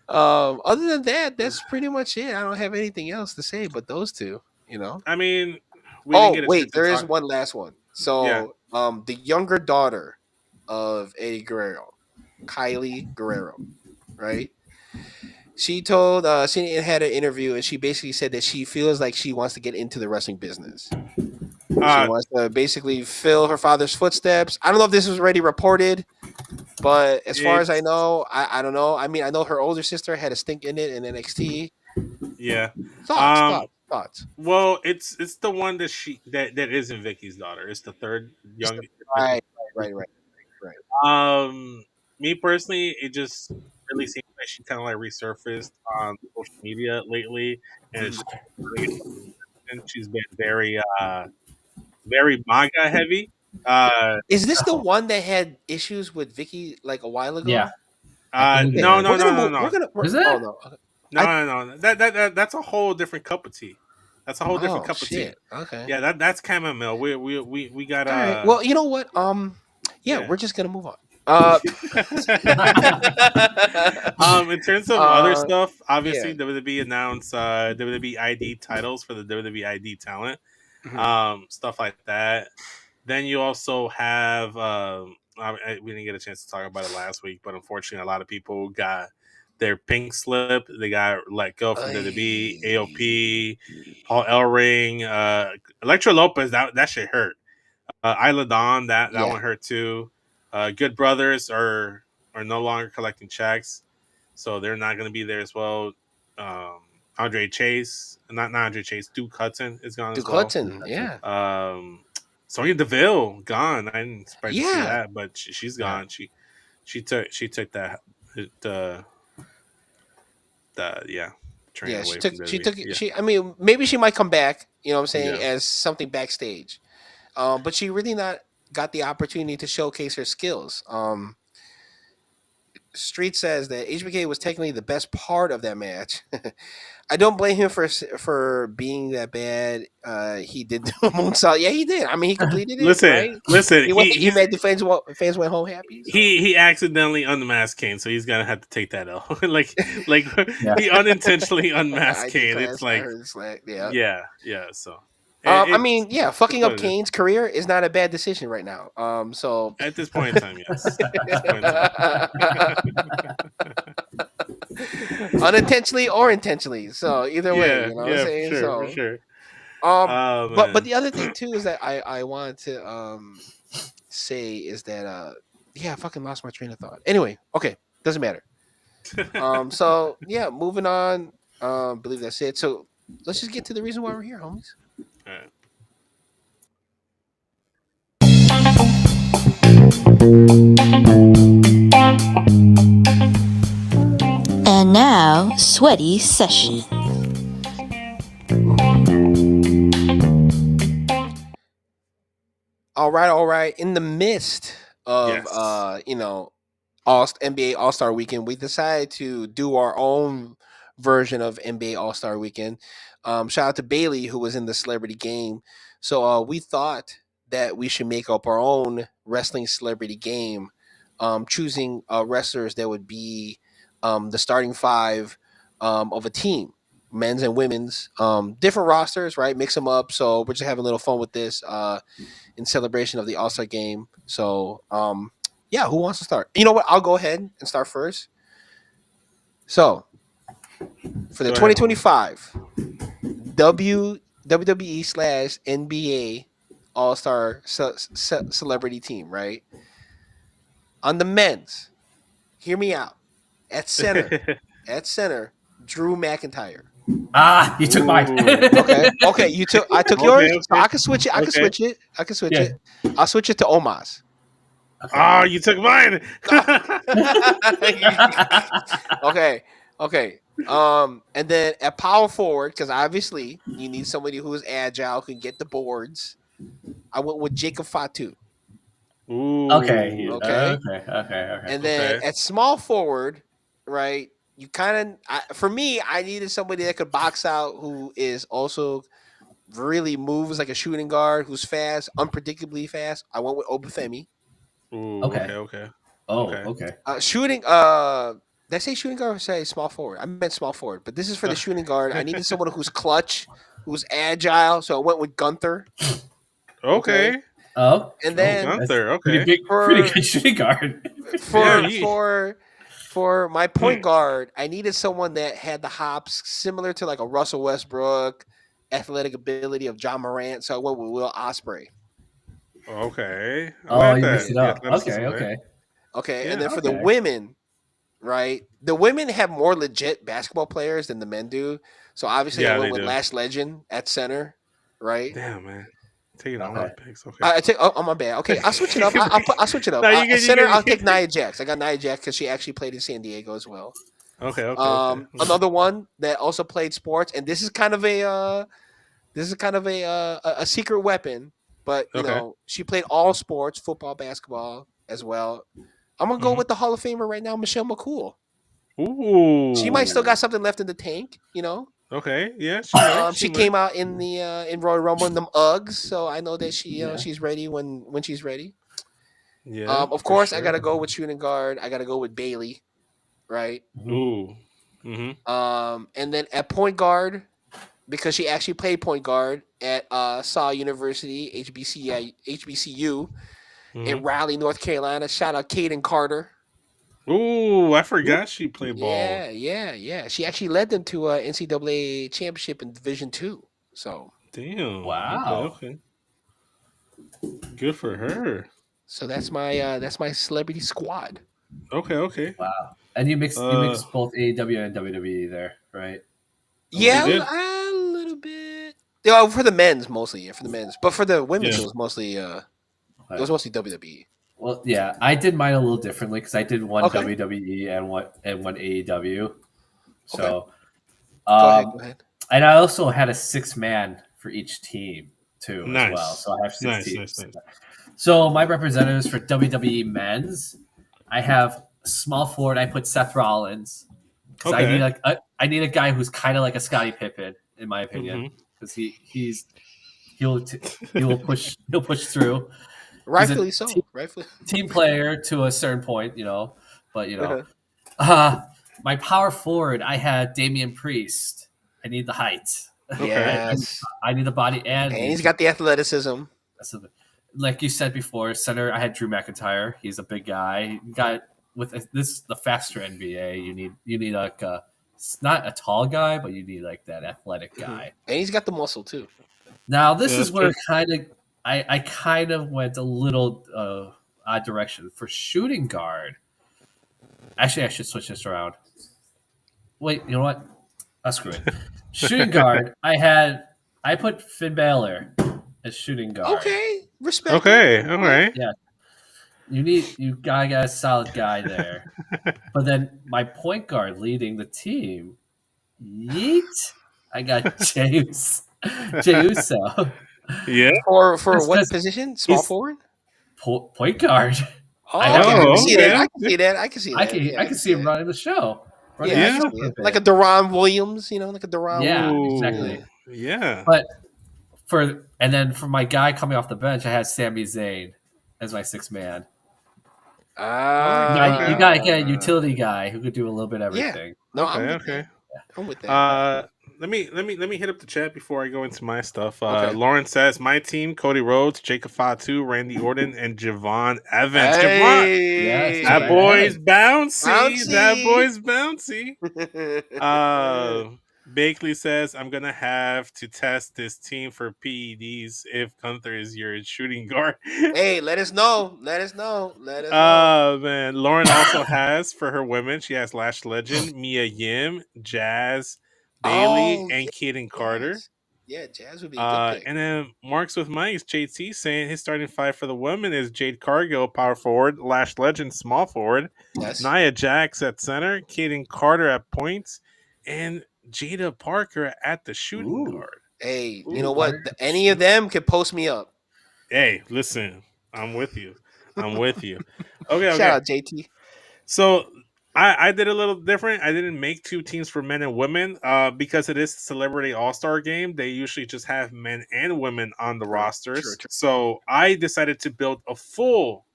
Other than that, that's pretty much it. I don't have anything else to say but those two. I mean, we didn't get a chance Wait, to there is talk. one last one. Yeah. So, the younger daughter of Eddie Guerrero, Kylie Guerrero, right? She told she had an interview and she basically said that she feels like she wants to get into the wrestling business. She wants to basically fill her father's footsteps. I don't know if this was already reported, but as far as I It's know, I don't know. I mean, I know her older sister had a stink in it in NXT. yeah. Thoughts. Well, it's the one that isn't Vicky's daughter. It's the third It's young. right. Me personally, it just really seems like she kind of like resurfaced on social media lately, and it's just and she's been very manga heavy. Is this the one that had issues with Vicky like a while ago? Yeah. I think No, it no, We're no, gonna no, move. no, is. Is it? Oh no. no. That's a whole different cup of tea. That's a whole different Oh cup of tea. shit. Okay. Yeah, that's chamomile. We got All right. Well, you know what? Yeah, yeah. we're just gonna move on. In terms of other stuff, Yeah. obviously WWE announced WWE ID titles for the WWE ID talent, stuff like that. Then you also have we didn't get a chance to talk about it last week, but unfortunately, a lot of people got their pink slip. They got let go from WWE, AOP, Paul Ellering, Electra Lopez. That shit hurt. Isla Dawn, that Yeah. one hurt too. Good Brothers are no longer collecting checks, so they're not going to be there as well. Andre Chase, not Andre Chase, Duke Hudson is gone as Duke well. Hudson. Yeah. Sonya Deville gone. I didn't expect to see Yeah. that, but she's gone. She took that the train Yeah. away She from took. She WWE. took. Yeah. I mean, maybe she might come back. You know what I'm saying? Yeah. As something backstage. But she really not got the opportunity to showcase her skills. Street says that HBK was technically the best part of that match. I don't blame him for being that bad. He did do a moonsault. Yeah, he did. I mean, he completed it. Right? Listen. He made the fans went home happy. So. He accidentally unmasked Kane, so he's gonna have to take that L. like Yeah. he unintentionally unmasked I Kane. declare, It's I like heard the slack. Yeah. yeah. So I mean, yeah, fucking what up it is. Kane's career is not a bad decision right now. So At this point in time, yes. At this point in time. unintentionally or intentionally. So either way, you know what I'm for saying. sure, So for sure. but the other thing too is that I wanted to say is that yeah, I fucking lost my train of thought. Anyway, okay, doesn't matter. So yeah, moving on. Believe that's it. So let's just get to the reason why we're here, homies. All right. And now, Sweaty Session. All right. In the midst of Yes. NBA All Star Weekend, we decided to do our own version of NBA All Star Weekend. Shout out to Bailey who was in the celebrity game. So we thought that we should make up our own wrestling celebrity game, choosing wrestlers that would be the starting five of a team, men's and women's, different rosters, right? Mix them up. So we're just having a little fun with this in celebration of the All Star game. So yeah, who wants to start? You know what? I'll go ahead and start first. So for the 2025 WWE/NBA All Star celebrity team, right? On the men's, hear me out. At center, Drew McIntyre. You took mine. Okay. I took yours, Okay. so I can switch it. I can switch it. I'll switch it to Omos. Oh, you took mine. Okay. And then at power forward, because obviously you need somebody who is agile, who can get the boards. I went with Jacob Fatu. Ooh. Okay. Okay. Okay. And then at small forward, right? You kind of, for me, I needed somebody that could box out, who is also really moves like a shooting guard, who's fast, unpredictably fast. I went with Obafemi. Ooh, Okay. okay. Okay. Shooting. Did I say shooting guard or say small forward? I meant small forward, but this is for the shooting guard. I needed someone who's clutch, who's agile, so I went with Gunther. Okay. Oh, and then Gunther. Pretty good shooting guard. For my point guard, I needed someone that had the hops similar to like a Russell Westbrook, athletic ability of John Morant. So I went with Will Ospreay. Okay. You mixed it up. Okay. Okay, and then for the women, right? The women have more legit basketball players than the men do. So obviously I went with Lash Legend at center, right? Damn, man. Taking all my picks. Okay. I take. Oh, my bad. Okay, I'll switch it up. I'll switch it up. At center, I'll take Nia Jax. I got Nia Jax because she actually played in San Diego as well. Okay. Another one that also played sports, and this is kind of a secret weapon, but you know she played all sports, football, basketball as well. I'm gonna go with the Hall of Famer right now, Michelle McCool. Ooh. She might still got something left in the tank, you know. Okay, yeah. She came out in the in Royal Rumble in them Uggs, so I know that she's ready when she's ready. Yeah. Of course, sure. I gotta go with shooting guard. I gotta go with Bailey, right? Ooh. And then at point guard, because she actually played point guard at Saw University, HBCU, in Raleigh, North Carolina. Shout out Kaden Carter. Ooh, I forgot she played ball. Yeah. She actually led them to a NCAA championship in Division II. So damn. Wow. Okay. Good for her. So that's my celebrity squad. Okay. Wow. And you mixed both AEW and WWE there, right? Yeah, a little bit. Yeah, for the men's mostly. Yeah, for the men's, but for the women's, it was mostly WWE. Well, yeah, I did mine a little differently because I did one WWE and one AEW. So, go ahead. And I also had a 6-man for each team too as well. So I have 6 teams. Nice. So my representatives for WWE men's, I have small forward. I put Seth Rollins because I need a guy who's kind of like a Scottie Pippen in my opinion because he'll push through. Rightfully so. Team player to a certain point, you know. But you know, my power forward, I had Damian Priest. I need the height. Yes. I need the body, and he's got the athleticism. Like you said before, center. I had Drew McIntyre. He's a big guy. You got with this the faster NBA. You need like not a tall guy, but you need like that athletic guy. And he's got the muscle too. Now this is where I kind of went a little odd direction for shooting guard. Actually, I should switch this around. Wait, you know what? Screw it. Shooting guard. I put Finn Balor as shooting guard. Okay, respect. Okay, all right. Yeah, you gotta get a solid guy there. But then my point guard leading the team. Yeet. I got Jey Uso. Yeah. For what position? Small forward? Point guard. I can see that. I can see him running the show. Like a Deron Williams, you know, like a Deron. Yeah, Williams. exactly. Yeah. But for my guy coming off the bench, I had Sami Zayn as my 6-man. You gotta get a utility guy who could do a little bit of everything. No, okay. I'm with that. Let me hit up the chat before I go into my stuff. Lauren says my team: Cody Rhodes, Jacob Fatu, Randy Orton, and Javon Evans. Yes, that boy's bouncy. That boy's bouncy. Bakley says, I'm going to have to test this team for PEDs if Gunther is your shooting guard. Hey, let us know. Let us know. Let us know. Oh, man. Lauren also has, for her women, she has Lash Legend, Mia Yim, Jazz, Bailey, and Kaden Carter. Yeah, Jazz would be a good pick. And then Marks with Mike's JT saying his starting five for the women is Jade Cargill, power forward, Lash Legend, small forward, Nia Jax at center, Kaden Carter at points, and Jada Parker at the shooting guard. Hey, you know what? Any of them could post me up. Hey, listen, I'm with you. Okay. Shout out JT. So I did a little different. I didn't make two teams for men and women because it is Celebrity All-Star game. They usually just have men and women on the rosters. True. So I decided to build a full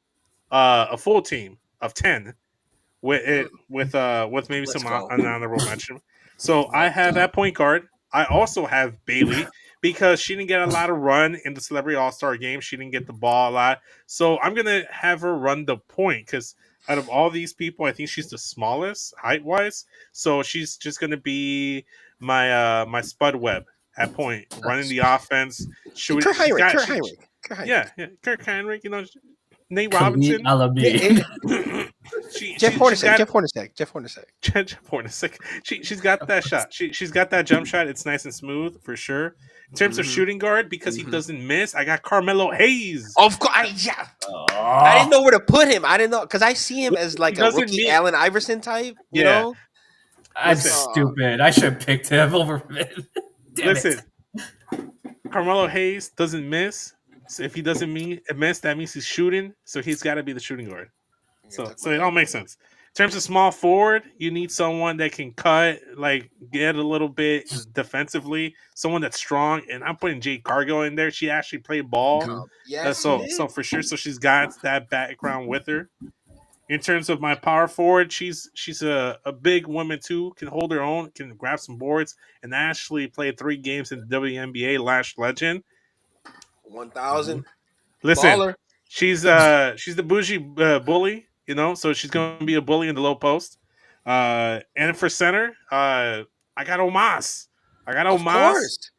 team of 10 with maybe some honorable mention. So I have at point guard. I also have Bailey because she didn't get a lot of run in the Celebrity All-Star game. She didn't get the ball a lot. So I'm going to have her run the point because out of all these people, I think she's the smallest height-wise. So she's just going to be my Spud Webb at point, running the offense. Kirk Heinrich. Yeah, Kirk Heinrich, Nate Robinson. Jeff Hornacek. She's got that shot. She's got that jump shot. It's nice and smooth for sure. In terms of shooting guard, because he doesn't miss, I got Carmelo Hayes. Of course, I didn't know where to put him. I didn't know because I see him as like a rookie Allen Iverson type. You know, I'm stupid. I should have picked him over him. Listen, Carmelo Hayes doesn't miss. So if he doesn't miss, that means he's shooting. So he's got to be the shooting guard. So it all makes sense. In terms of small forward, you need someone that can cut, like get a little bit defensively. Someone that's strong, and I'm putting Jade Cargill in there. She actually played ball, so for sure. So she's got that background with her. In terms of my power forward, she's a big woman too. Can hold her own, can grab some boards, and actually played 3 games in the WNBA. Lash Legend. 1,000. Listen, Baller. She's the bougie bully, so she's going to be a bully in the low post. And for center, I got Omas. Of course.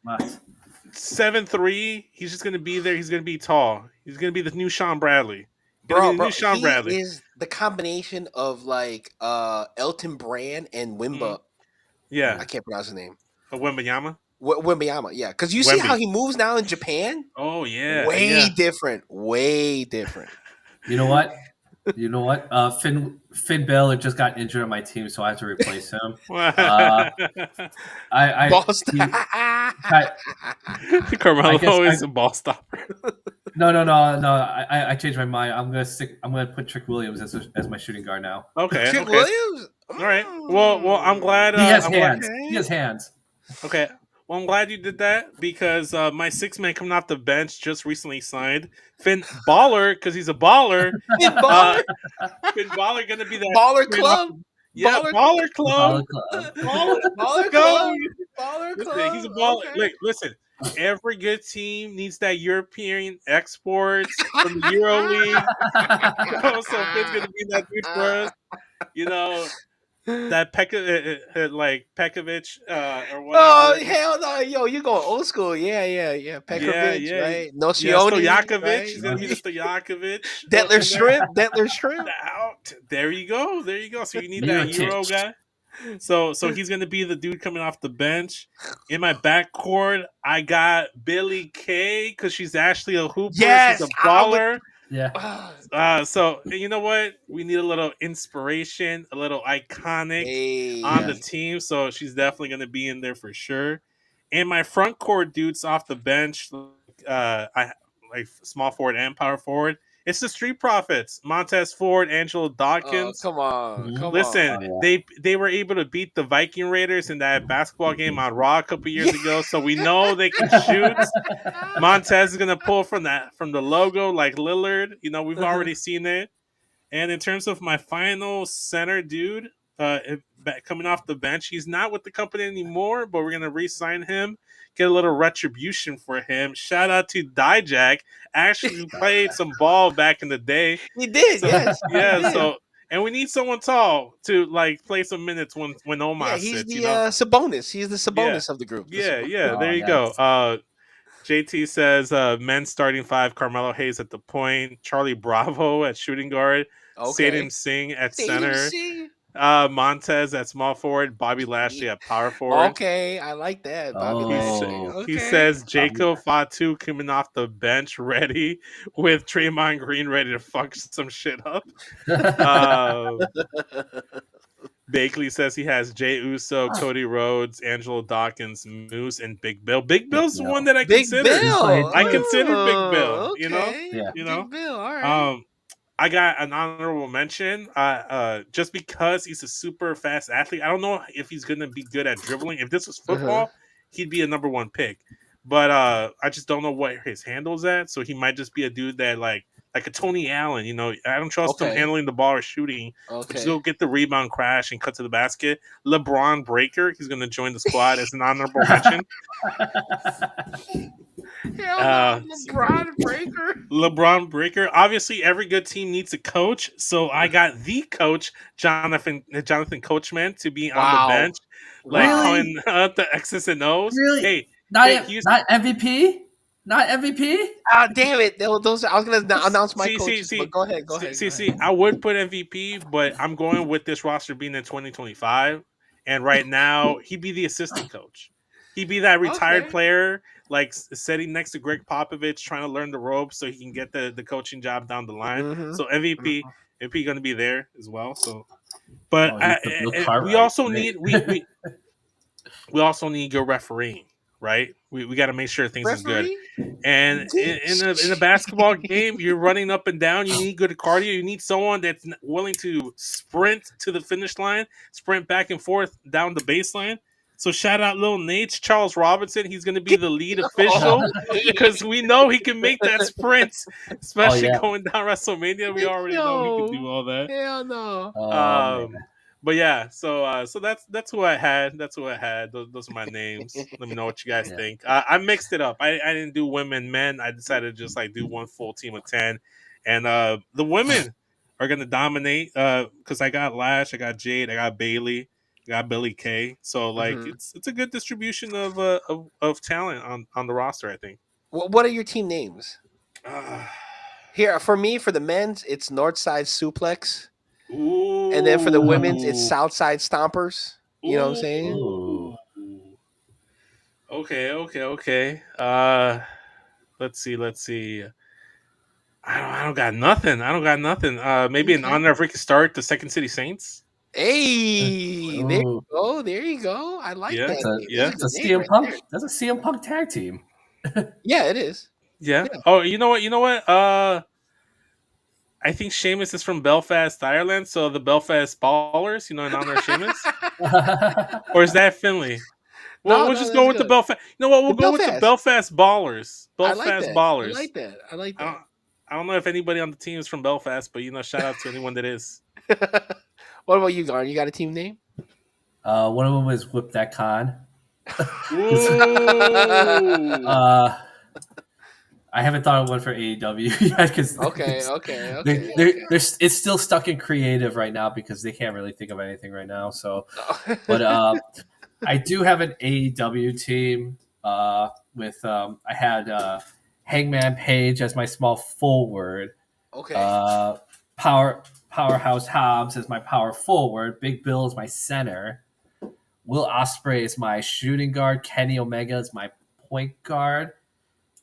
7'3". He's just going to be there. He's going to be tall. He's going to be the new Sean Bradley. Bro, he is the combination of like Elton Brand and Wimba. Yeah. I can't pronounce his name. Wembayama? Wembayama, yeah. Because you see how he moves now in Japan? Oh, yeah. Way different. You know what? Finn Balor just got injured on my team, so I have to replace him. Carmelo is a ball stopper. No. I changed my mind. I'm gonna put Trick Williams as my shooting guard now. Okay. Trick Williams? All right. Well, I'm glad he has hands. He has hands. Okay. Well, I'm glad you did that because my 6-man coming off the bench just recently signed Finn Baller because he's a baller. Finn Baller? Finn Baller going to be that Baller Club? Yeah, Baller Club. Baller Club. He's a baller. Okay. Listen, every good team needs that European exports from the Euro League. So Finn's going to be that dude for us. That Pekovic or whatever. Oh hell no, yo, you going old school? Yeah. Pekovic, right? No, Stojakovic. Right? He's gonna be the Stojakovic. Dettler Shrimp. There you go. So you need that Euro guy. So he's gonna be the dude coming off the bench. In my backcourt, I got Billy Kay because she's actually a hooper. Yes, she's a baller. Yeah. So you know what? We need a little inspiration, a little iconic on the team. So she's definitely going to be in there for sure. And my front court dudes off the bench, I like small forward and power forward. It's the Street Profits: Montez Ford, Angelo Dawkins. Come on. Listen, they were able to beat the Viking Raiders in that basketball game on Raw a couple years ago, so we know they can shoot. Montez is gonna pull from the logo like Lillard. We've already seen it. And in terms of my final center dude, coming off the bench, he's not with the company anymore, but we're gonna re-sign him. Get a little retribution for him. Shout out to Dijak. Actually played some ball back in the day. He did, yes. Yeah, so and we need someone tall to like play some minutes when Yeah, Omos he's sits. the You know, Sabonis. He's the yeah, Sabonis of the group. yeah. Oh, There you yes. go. JT says men's starting five: Carmelo Hayes at the point, Charlie Bravo at shooting guard, Okay. Sadim Singh at Stadium center, C. Montez at small forward, Bobby Lashley at power forward. Okay, I like that. Bobby Lashley. Oh, He Okay. says Jacob Fatu coming off the bench ready with Draymond Green ready to fuck some shit up. Bakley says he has Jay Uso, Cody Rhodes, Angelo Dawkins, Moose, and Big Bill. Big Bill's the one that I Big consider. Bill. I consider Big Bill. Okay. Yeah. Big Bill. All right. I got an honorable mention. Just because he's a super fast athlete. I don't know if he's gonna be good at dribbling. If this was football, he'd be a number one pick. But I just don't know what his handle's at. So he might just be a dude that like a Tony Allen. You know, I don't trust him handling the ball or shooting. Okay. Just go get the rebound, crash, and cut to the basket. LeBron Breaker. He's gonna join the squad as an honorable mention. Hell no, LeBron Breaker. Obviously, every good team needs a coach. So I got the coach, Jonathan Coachman, to be on the bench, like calling the X's and O's. Really? Hey, not MVP? Not MVP? Damn it! Those I was gonna announce my coaches. But go ahead. I would put MVP, but I'm going with this roster being in 2025, and right now he'd be the assistant coach. He'd be that retired player, like sitting next to Greg Popovich, trying to learn the ropes so he can get the coaching job down the line. Mm-hmm. So MVP going to be there as well. So, but we also need good refereeing, right? We got to make sure things is good. And in a basketball game, you're running up and down. You need good cardio. You need someone that's willing to sprint to the finish line, sprint back and forth down the baseline. So shout out Lil Nate's Charles Robinson. He's going to be the lead official because we know he can make that sprint, especially going down WrestleMania. We already know he can do all that. Hell no. But yeah, so that's who I had. That's who I had. Those are my names. Let me know what you guys think. I mixed it up. I didn't do women, men. I decided to just like do one full team of 10, and the women are going to dominate because I got Lash, I got Jade, I got Bailey. Got Billy Kay, so like it's a good distribution of talent on the roster. I think. What are your team names? Here for me, for the men's, it's Northside Suplex, and then for the women's, it's Southside Stompers. You know what I'm saying? Ooh. Okay. Let's see. I don't got nothing. Maybe in honor of Ricky Stark, the Second City Saints. Hey, there you go. I like that. That's a CM Punk. That's a CM Punk tag team. Yeah, it is. Yeah. Oh, you know what? I think Sheamus is from Belfast, Ireland. So the Belfast Ballers, in honor of Sheamus. Or is that Finley? Well, we'll just go with the Belfast. You know what? We'll go with the Belfast Ballers. Belfast Ballers. I like that. I don't know if anybody on the team is from Belfast, but shout out to anyone that is. What about you, Garn? You got a team name? One of them is Whip That Con. I haven't thought of one for AEW yet because it's still stuck in creative right now because they can't really think of anything right now. So, but I do have an AEW team with I had Hangman Page as my small forward. Okay. Powerhouse Hobbs as my power forward. Big Bill is my center. Will Ospreay is my shooting guard. Kenny Omega is my point guard.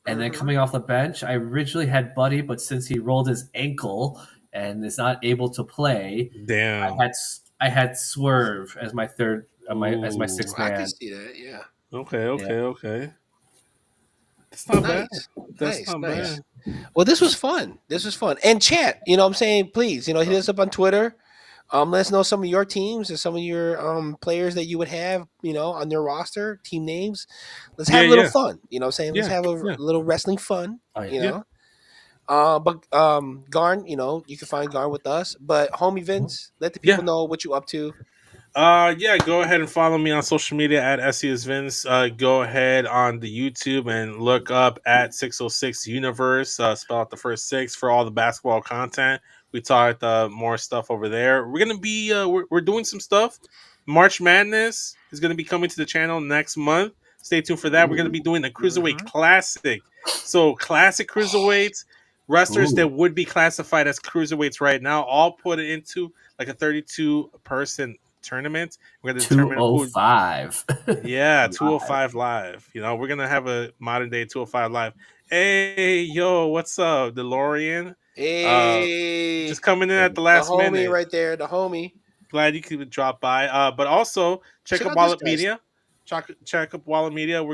And then coming off the bench, I originally had Buddy, but since he rolled his ankle and is not able to play, damn, I had Swerve as my third, as my sixth man. I can see that. Yeah. Okay. That's not bad. That's not bad. Well, this was fun. And chat, you know what I'm saying? Please, hit us up on Twitter. Let us know some of your teams and some of your players that you would have, on your roster, team names. Let's have a little fun. You know what I'm saying? Let's have a little wrestling fun, But Garn, you can find Garn with us. But homie Vince, let the people know what you up to. Yeah, go ahead and follow me on social media at SESVince. Go ahead on the YouTube and look up at 606 Universe. Spell out the first six for all the basketball content. We talked more stuff over there. We're gonna be we're doing some stuff. March Madness is gonna be coming to the channel next month. Stay tuned for that. We're gonna be doing a cruiserweight classic. So classic cruiserweights, wrestlers that would be classified as cruiserweights right now, all put it into like a 32 person tournament. We're gonna determine 205. Yeah, 205 live. You know, we're gonna have a modern day 205 live. Hey, yo, what's up, Delorean? Hey, Just coming in at the the last homie minute. right there, the homie. Glad you could drop by. But also check Check out out Wallet this guy's- Media. Check up Wallet Media.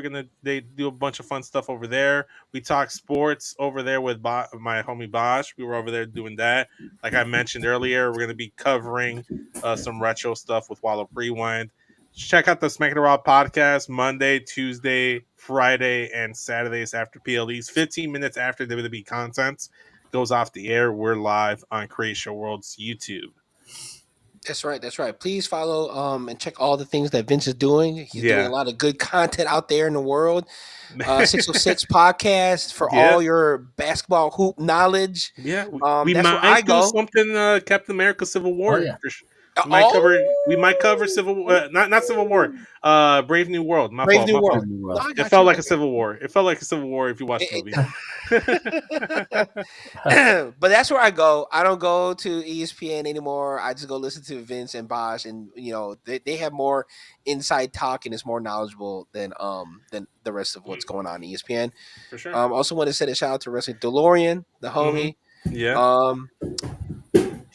They do a bunch of fun stuff over there. We talk sports over there with my homie Bosch. We were over there doing that. Like I mentioned earlier, we're gonna be covering some retro stuff with Wallet Rewind. Check out the Smack the Raw podcast Monday, Tuesday, Friday, and Saturdays after PLEs. 15 minutes after WWE content goes off the air, we're live on Creation World's YouTube. That's right. That's right. Please follow and check all the things that Vince is doing. He's doing a lot of good content out there in the world. 606 podcast for all your basketball hoop knowledge. Yeah, we might do something Captain America Civil War. For sure. We might cover Civil not Civil War. Brave New World. Brave New World. No, it felt like a Civil War. It felt like a Civil War if you watch the movie. But that's where I go. I don't go to ESPN anymore. I just go listen to Vince and Bosch, and they have more inside talk and it's more knowledgeable than the rest of what's going on ESPN. For sure. Also want to send a shout out to Wrestling Delorean, the homie. Yeah.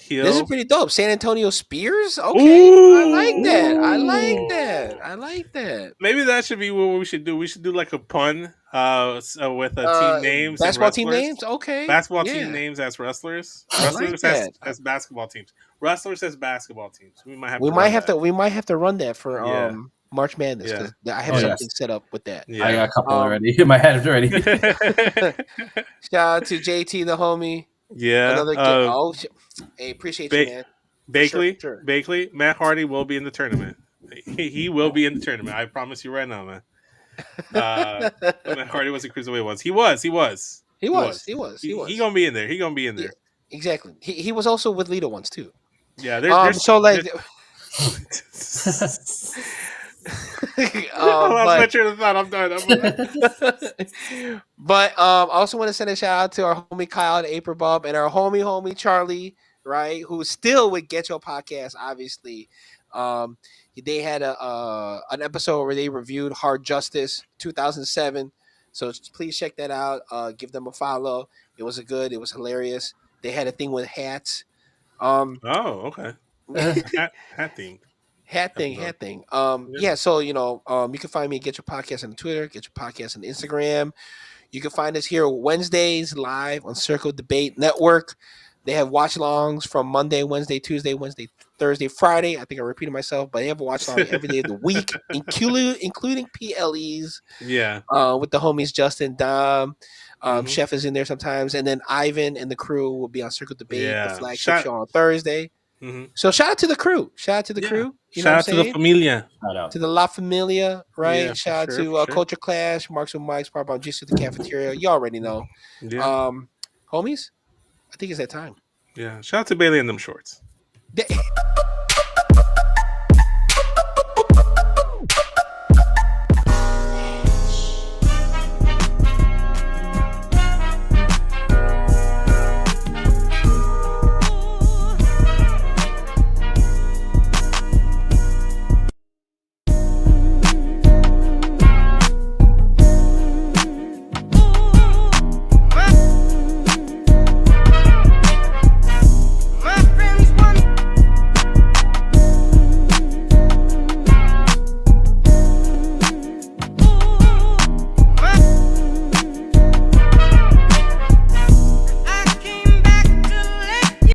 This is pretty dope. San Antonio Spears. Okay, ooh, I like that. Maybe that should be what we should do. We should do like a pun with team names, basketball team names. Okay, basketball team names as wrestlers. Wrestlers as basketball teams. Wrestlers as basketball teams. We might have to run that for March Madness because I have something set up with that. Yeah. I got a couple already in my head already. Shout out to JT the homie. Yeah. Hey, appreciate you, man. Bakley, Matt Hardy will be in the tournament. He will be in the tournament. I promise you right now, man. Matt Hardy was a cruiserweight once. He was. He gonna be in there. Yeah, exactly. He was also with Lita once too. Yeah. I'm done. But I also want to send a shout out to our homie Kyle at April Bob and our homie Charlie, right, who's still with Getcho podcast. Obviously, they had an episode where they reviewed Hard Justice 2007. So please check that out. Give them a follow. It was hilarious. They had a thing with hats. Okay. Hat theme. Hat thing. So you can find me at Get Your Podcast on Twitter, Get Your Podcast on Instagram. You can find us here Wednesdays live on Circle Debate Network. They have watch-alongs from Monday, Wednesday, Tuesday, Thursday, Friday. I think I repeated myself, but they have a watch-along every day of the week, including PLEs. Yeah. With the homies Justin, Dom, Chef is in there sometimes, and then Ivan and the crew will be on Circle Debate, the flagship show on Thursday. Mm-hmm. So shout out to the crew. Shout out to the crew. Shout out to the Familia. To the La Familia, right? Yeah, shout out to Culture Clash, Marks and Mike's, Part on Just to the Cafeteria. You already know. Yeah. Homies, I think it's that time. Yeah. Shout out to Bailey and them shorts.